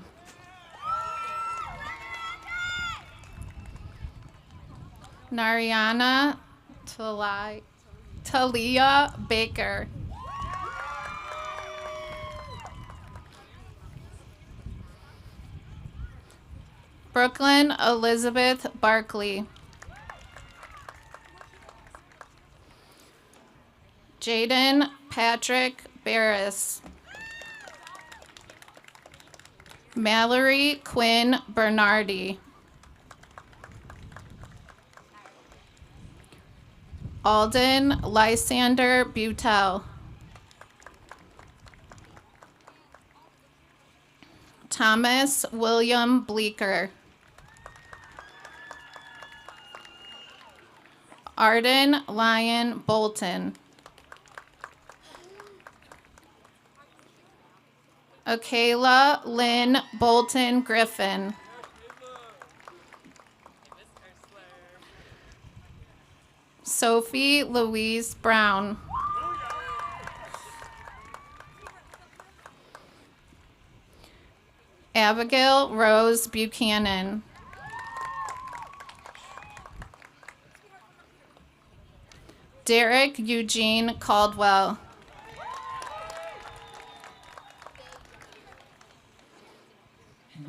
Nariana Talia Baker. Brooklyn Elizabeth Barkley. Jaden Patrick Barris. Mallory Quinn Bernardi. Alden Lysander Butel. Thomas William Bleeker. Arden Lyon Bolton. Akayla Lynn Bolton Griffin. Sophie Louise Brown. Abigail Rose Buchanan. Derek Eugene Caldwell.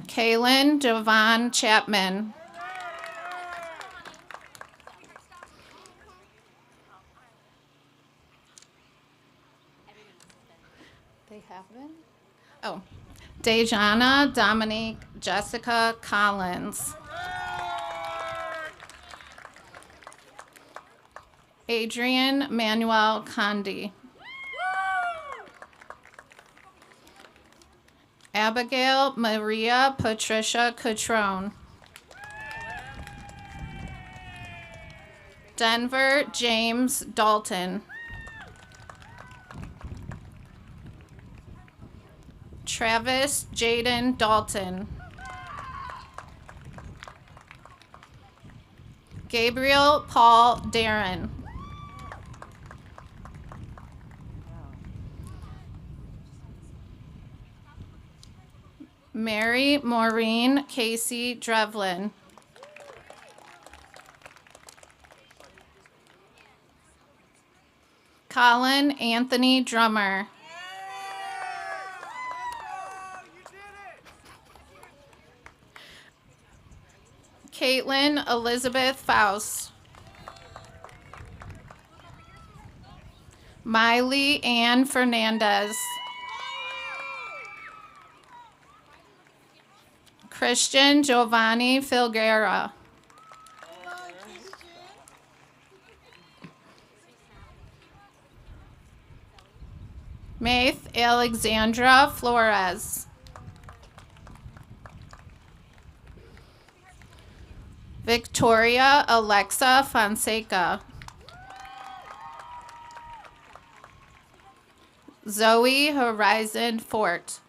Kaylin Devon Chapman. They have been? Oh. Dejana Dominique Jessica Collins. Adrian Manuel Condi. Abigail Maria Patricia Cutrone. Denver James Dalton. Travis Jaden Dalton. Gabriel Paul Darren. Mary Maureen Casey Drevlin. Colin Anthony Drummer. Caitlin Elizabeth Faust. Miley Ann Fernandez. Christian Giovanni Filguera. Maith Alexandra Flores. Victoria Alexa Fonseca. Zoe Horizon Fort.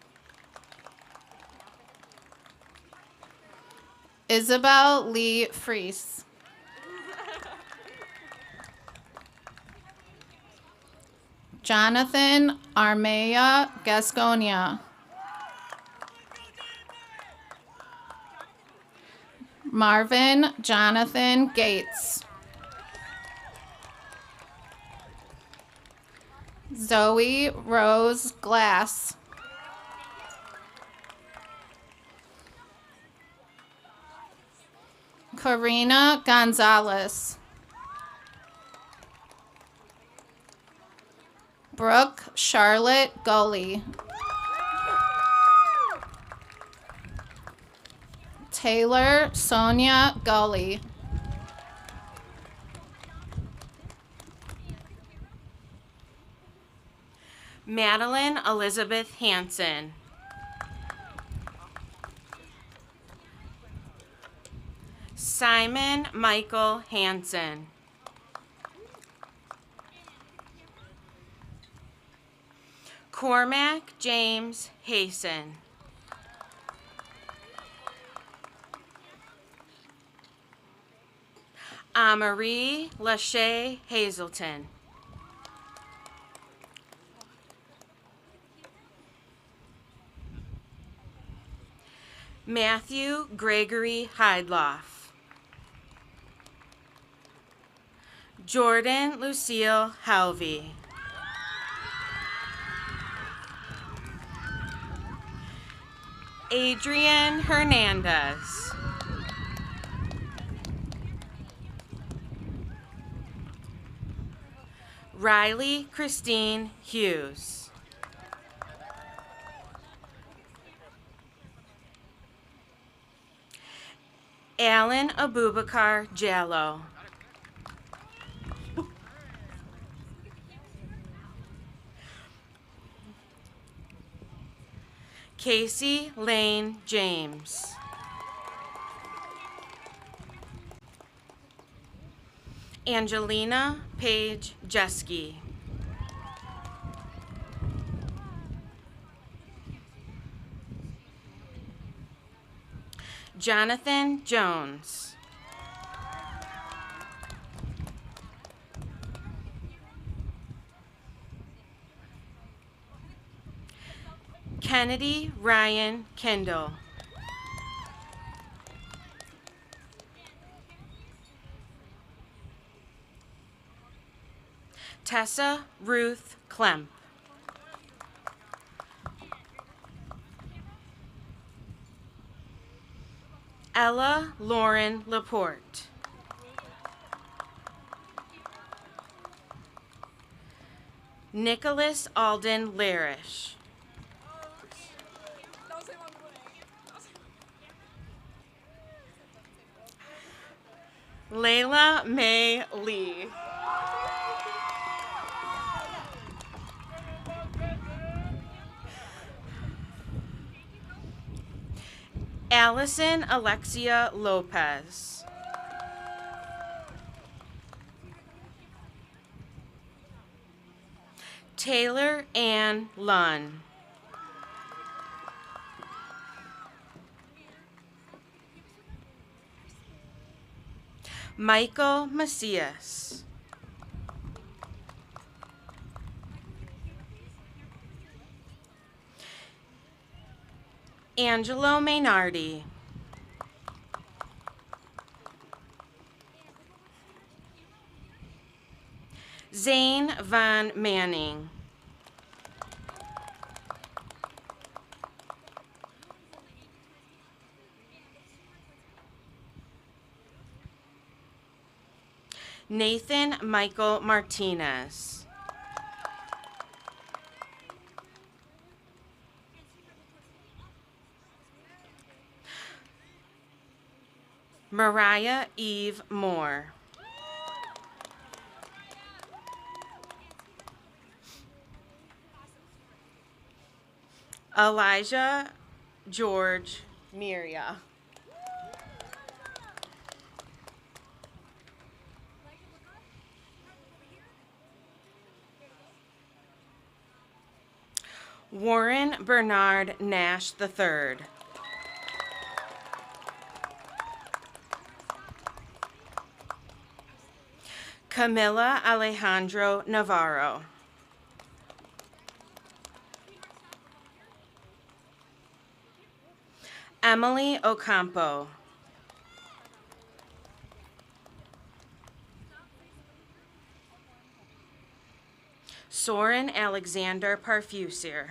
Isabel Lee Fries. Jonathan Armea Gasconia. Marvin Jonathan Gates. Zoe Rose Glass. Karina Gonzalez. Brooke Charlotte Gully. Taylor Sonia Gully. Madeline Elizabeth Hanson. Simon Michael Hanson. Cormac James Hasten. Marie Lachey Hazelton. Matthew Gregory Heidloff. Jordan Lucille Halvey. Adrian Hernandez. Riley Christine Hughes. Alan Abubakar Jallo. Casey Lane James. Angelina Paige Jeske. Jonathan Jones. Kennedy Ryan Kendall. Tessa Ruth Klemp. Ella Lauren Laporte. Nicholas Alden Larish. Layla May Lee. Allison Alexia Lopez. Taylor Ann Lunn. Michael Macias. Angelo Maynardi. Zane Von Manning. Nathan Michael Martinez. Mariah Eve Moore. Elijah George Miria. Warren Bernard Nash III. Camila Alejandro Navarro. Emily Ocampo. Soren Alexander Parfusier.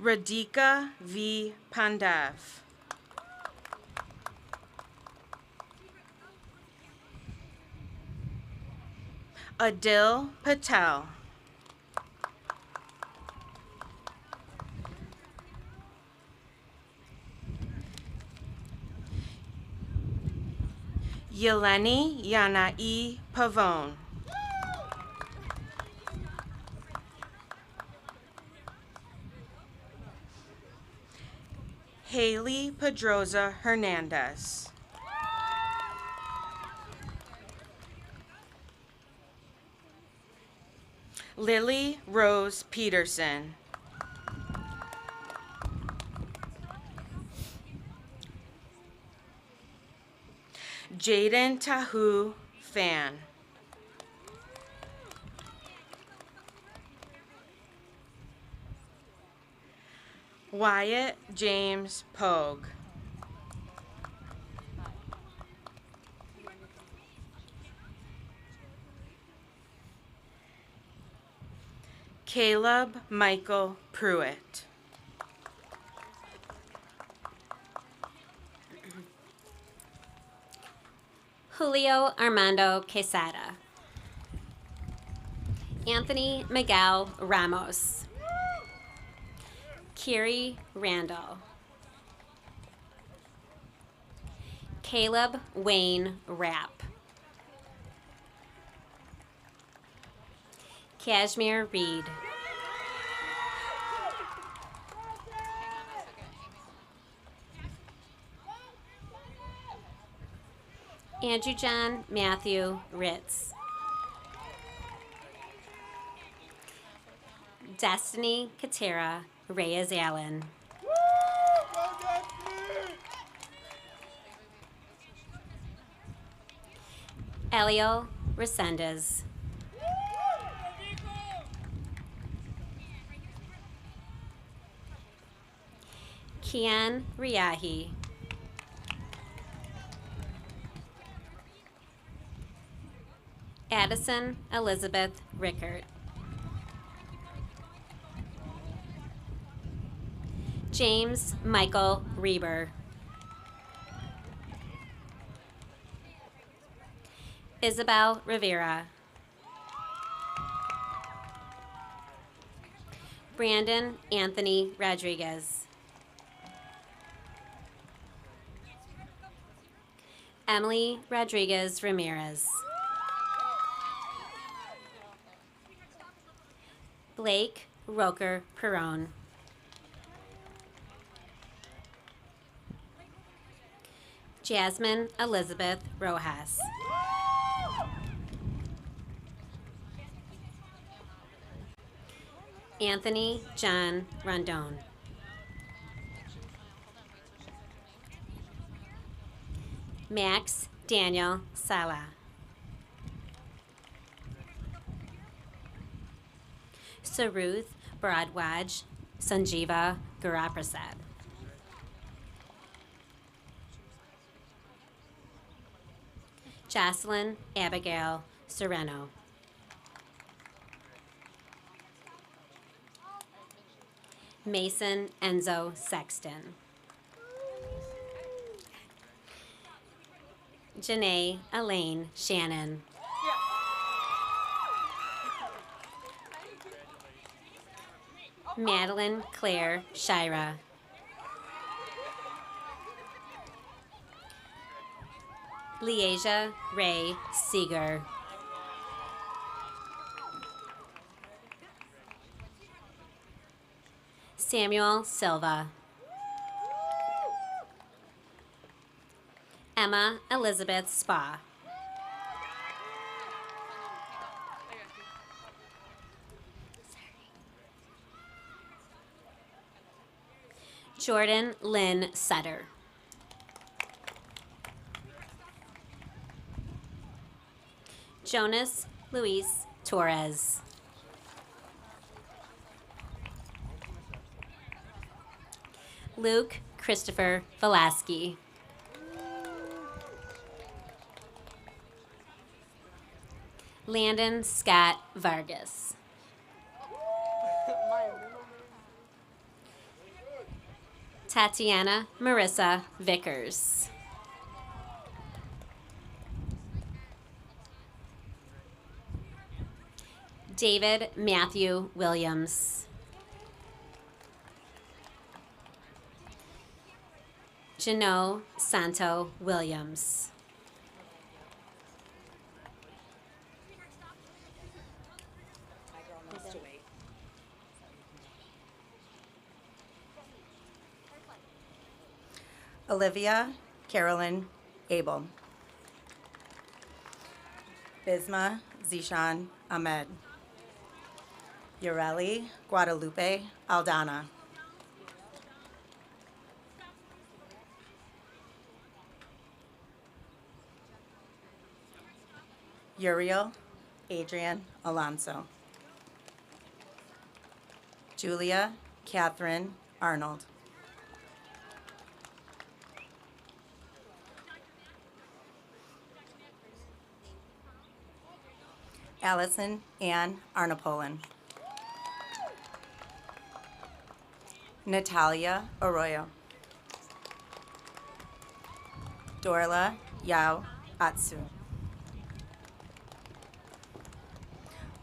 Radhika V. Pandav. Adil Patel. Yeleni Yanai Pavone. Haley Pedroza Hernandez. Lily Rose Peterson. Jaden Tahu Fan. Wyatt James Pogue. Caleb Michael Pruitt. Julio Armando Quesada. Anthony Miguel Ramos. Kiri Randall. Caleb Wayne Rapp. Cashmere Reed. Andrew John Matthew Ritz. Destiny Katera Reyes Allen. Elio Resendez. Kian Riahi. Addison Elizabeth Rickert. James Michael Reber. Isabel Rivera. Brandon Anthony Rodriguez. Emily Rodriguez Ramirez. Blake Roker Perron. Jasmine Elizabeth Rojas. Anthony John Rondon. Max Daniel Sala. Saruth Bharadwaj Sanjeeva Guraprasad. Jocelyn Abigail Sereno. Mason Enzo Sexton. Janae Elaine Shannon. Madeline Claire Shira. Leasia Ray Seeger. Samuel Silva. Emma Elizabeth Spa. Jordan Lynn Sutter. Jonas Luis Torres. Luke Christopher Velasquez. Landon Scott Vargas. Tatiana Marissa Vickers. David Matthew Williams. Jano Santo Williams. Olivia Carolyn Abel. Bisma Zishan Ahmed. Ureli Guadalupe Aldana. Uriel Adrian Alonso. Julia Catherine Arnold. Allison Ann Arnapolan. Natalia Arroyo. Dorla Yao Atsu.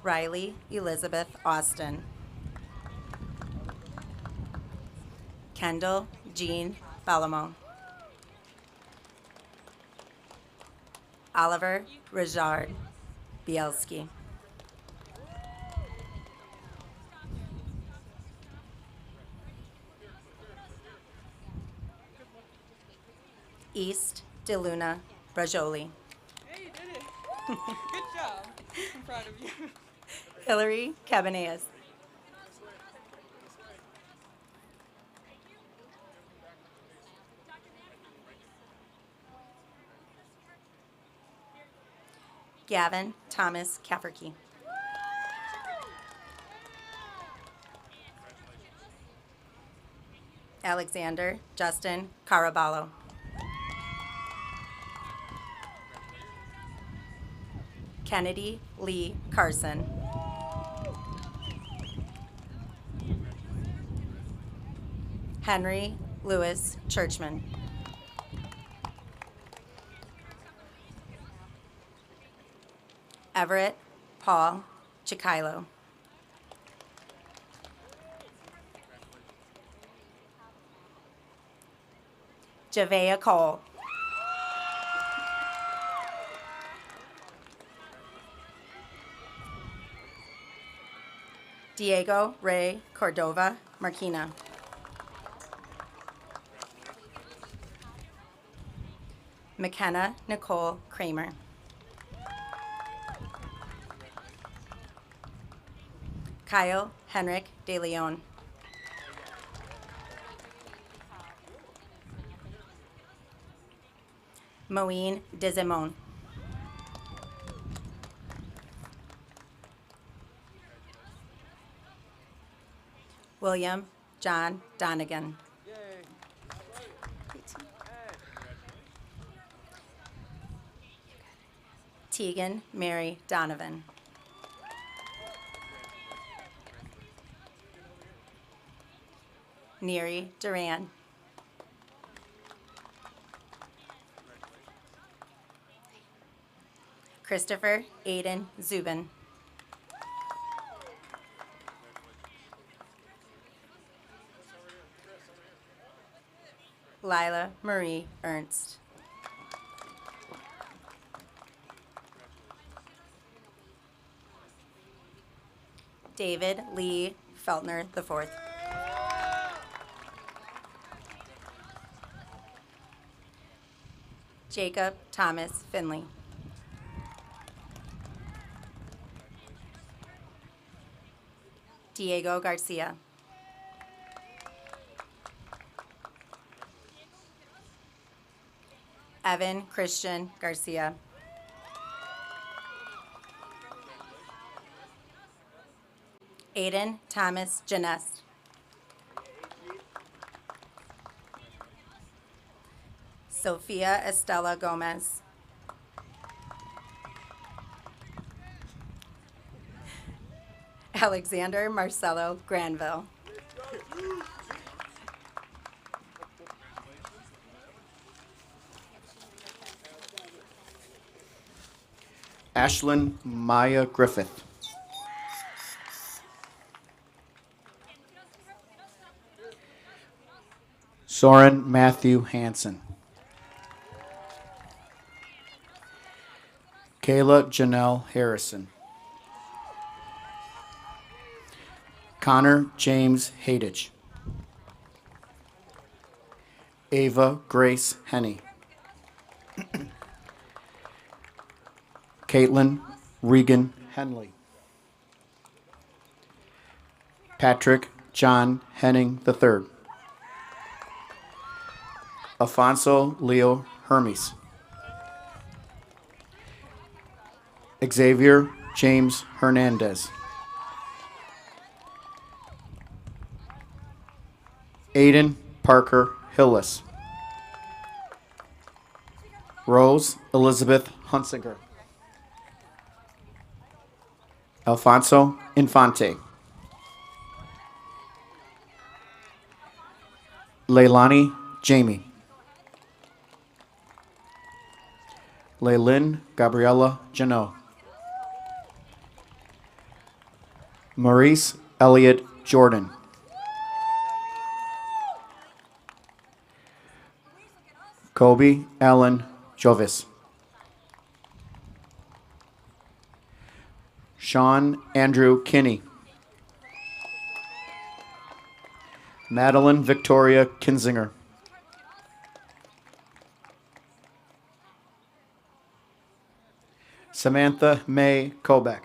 Riley Elizabeth Austin. Kendall Jean Balamo. Oliver Rijard Bielski. East DeLuna Brajoli. Hey, you did it. Good job. I'm proud of you. Hillary Cabanillas. Gavin Thomas Cafferkey. Alexander Justin Caraballo. Kennedy Lee Carson. Henry Lewis Churchman. Everett Paul Chikilo. Javea Cole. Diego Ray Cordova Marquina. McKenna Nicole Kramer. Kyle Henrik De Leon. Moeen Dizimon. William John Donegan. Tegan Mary Donovan. Neri Duran. Christopher Aiden Zubin. Lila Marie Ernst. David Lee Feltner IV. Jacob Thomas Finley. Diego Garcia. Evan Christian Garcia. Aiden Thomas Janest. Sofia Estela Gomez. Alexander Marcelo Granville. Ashlyn Maya Griffith. Soren Matthew Hansen. Kayla Janelle Harrison. Connor James Hadich. Ava Grace Henney. Caitlin Regan Henley. Patrick John Henning III. Alfonso Leo Hermes. Xavier James Hernandez. Aiden Parker Hillis. Rose Elizabeth Hunsinger. Alfonso Infante. Leilani Jamie. Leylin Gabriella Janot. Maurice Elliott Jordan. Kobe Allen Jovis. Sean Andrew Kinney. Madeline Victoria Kinzinger. Samantha May Kobeck.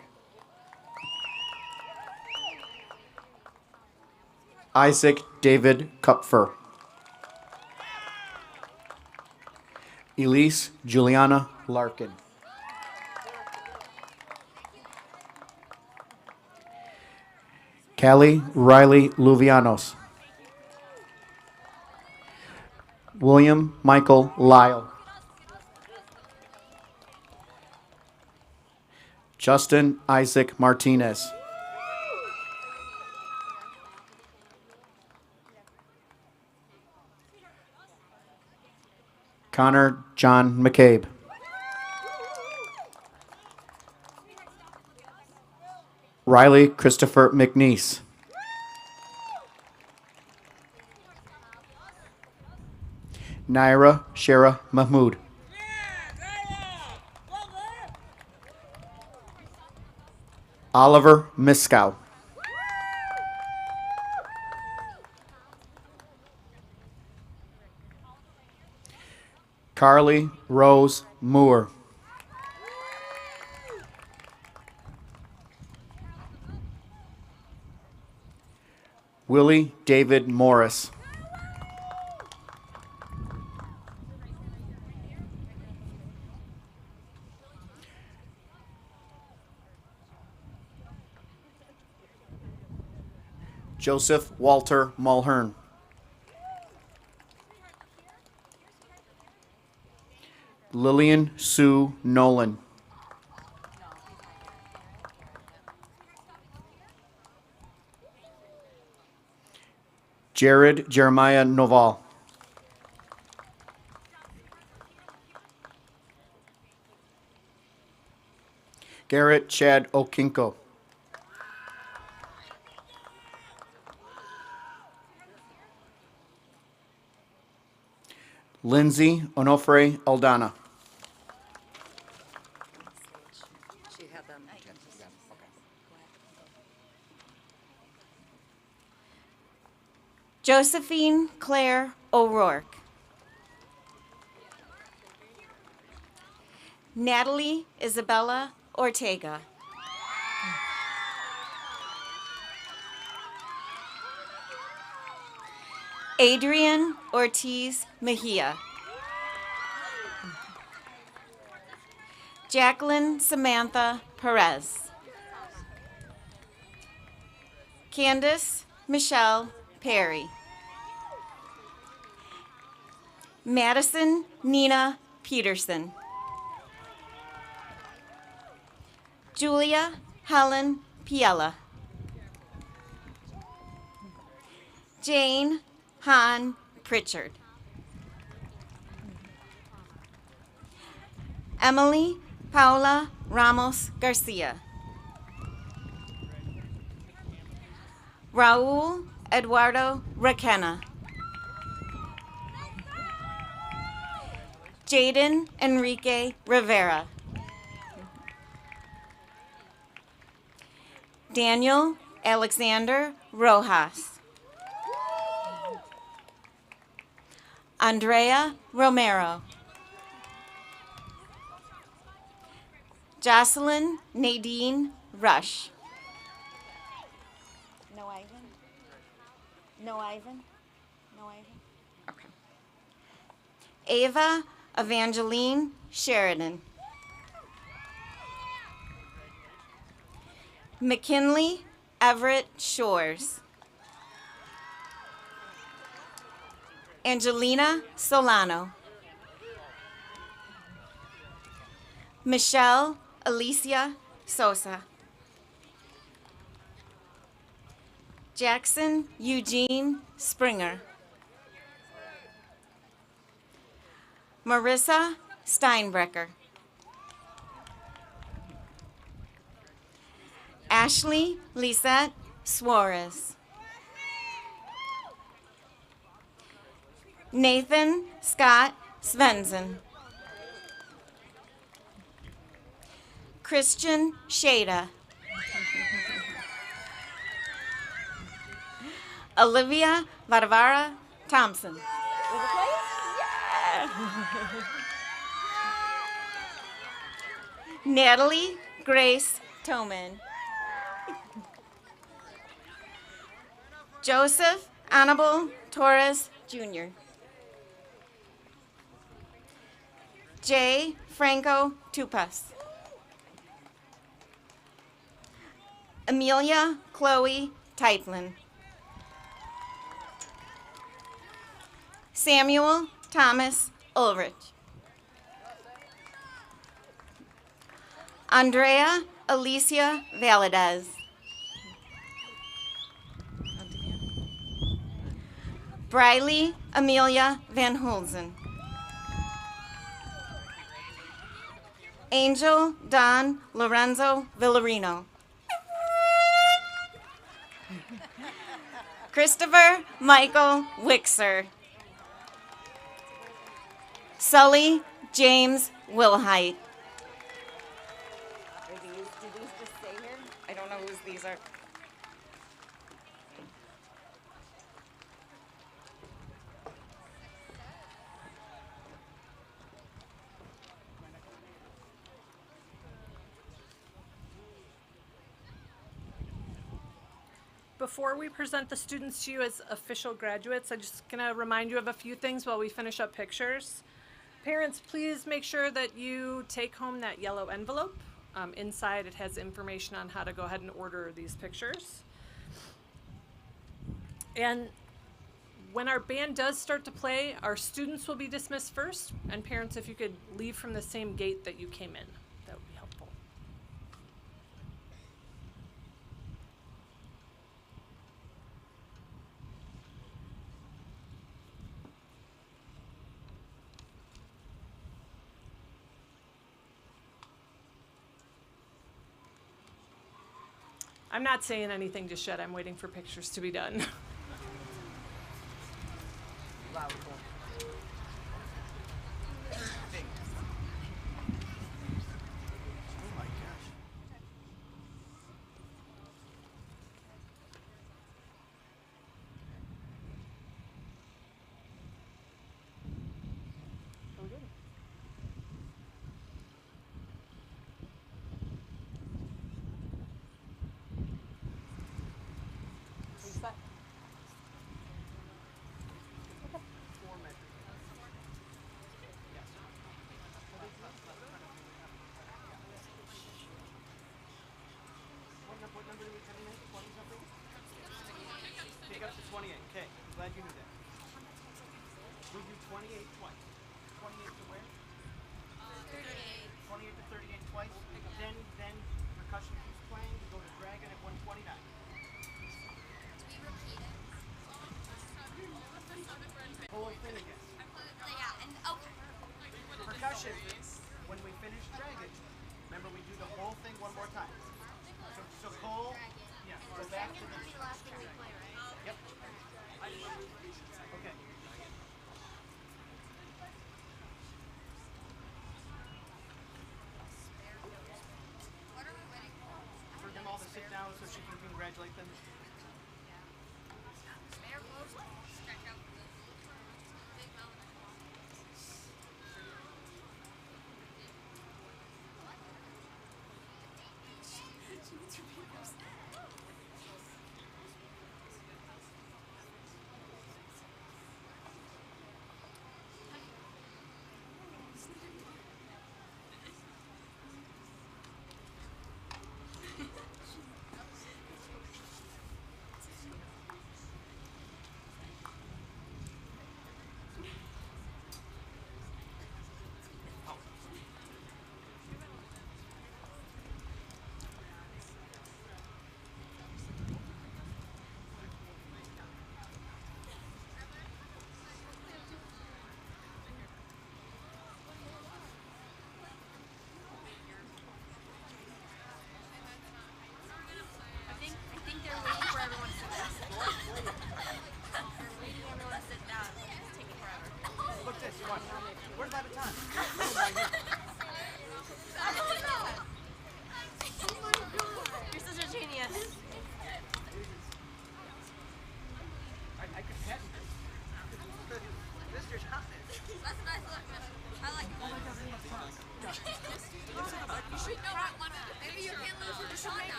Isaac David Kupfer. Elise Juliana Larkin. Callie Riley Luvianos. William Michael Lyle. Justin Isaac Martinez. Connor John McCabe. Riley Christopher McNeese. Naira Shara Mahmood. Oliver Miskow. Carly Rose Moore. Willie David Morris. Joseph Walter Mulhern. Lillian Sue Nolan. Jared Jeremiah Noval. Garrett Chad Okinko. Lindsay Onofre Aldana. Josephine Claire O'Rourke. Natalie Isabella Ortega. Adrian Ortiz Mejia. Jacqueline Samantha Perez. Candace Michelle Perry. Madison Nina Peterson. Julia Helen Piella. Jane Han Pritchard. Emily Paula Ramos Garcia. Raul Eduardo Requena. Jaden Enrique Rivera. Daniel Alexander Rojas. Andrea Romero. Jocelyn Nadine Rush. No Ivan? No Ivan? No Ivan? Okay. Ava Evangeline Sheridan. McKinley Everett Shores. Angelina Solano. Michelle Alicia Sosa. Jackson Eugene Springer. Marissa Steinbrecker. Ashley Lisette Suarez. Nathan Scott Svensson. Christian Shada. Olivia Vadavara Thompson. Natalie Grace Toman. Joseph Annabelle Torres Jr. J. Franco Tupas. Amelia Chloe Typlin. Samuel Thomas Ulrich. Andrea Alicia Valadez. Briley Amelia Van Hulzen. Angel Don Lorenzo Villarino. Christopher Michael Wixer. Sully James Wilhite. Do these just stay here? I don't know whose these are. Before we present the students to you as official graduates, I'm just going to remind you of a few things while we finish up pictures. Parents, please make sure that you take home that yellow envelope. Inside it has information on how to go ahead and order these pictures. And when our band does start to play, our students will be dismissed first. And parents, if you could leave from the same gate that you came in, that would be helpful. I'm not saying anything just yet. I'm waiting for pictures to be done. Take up to 28. Okay, glad you knew that. We do 28 twice. 28 to where? 38. 28 to 38 twice. Then percussion keeps playing. You go to Dragon at 129. Do we repeat it? Whole thing again. Yeah, and okay. Percussion, when we finish Dragon, remember we do the whole thing one more time. So Cole, yeah, go back to the last thing we play, right? Yep. Okay. For them all to sit down so she can congratulate them.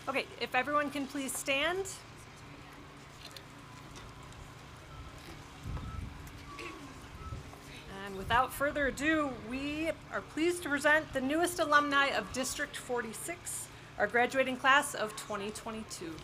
Okay, if everyone can please stand. And without further ado, we are pleased to present the newest alumni of District 46, our graduating class of 2022.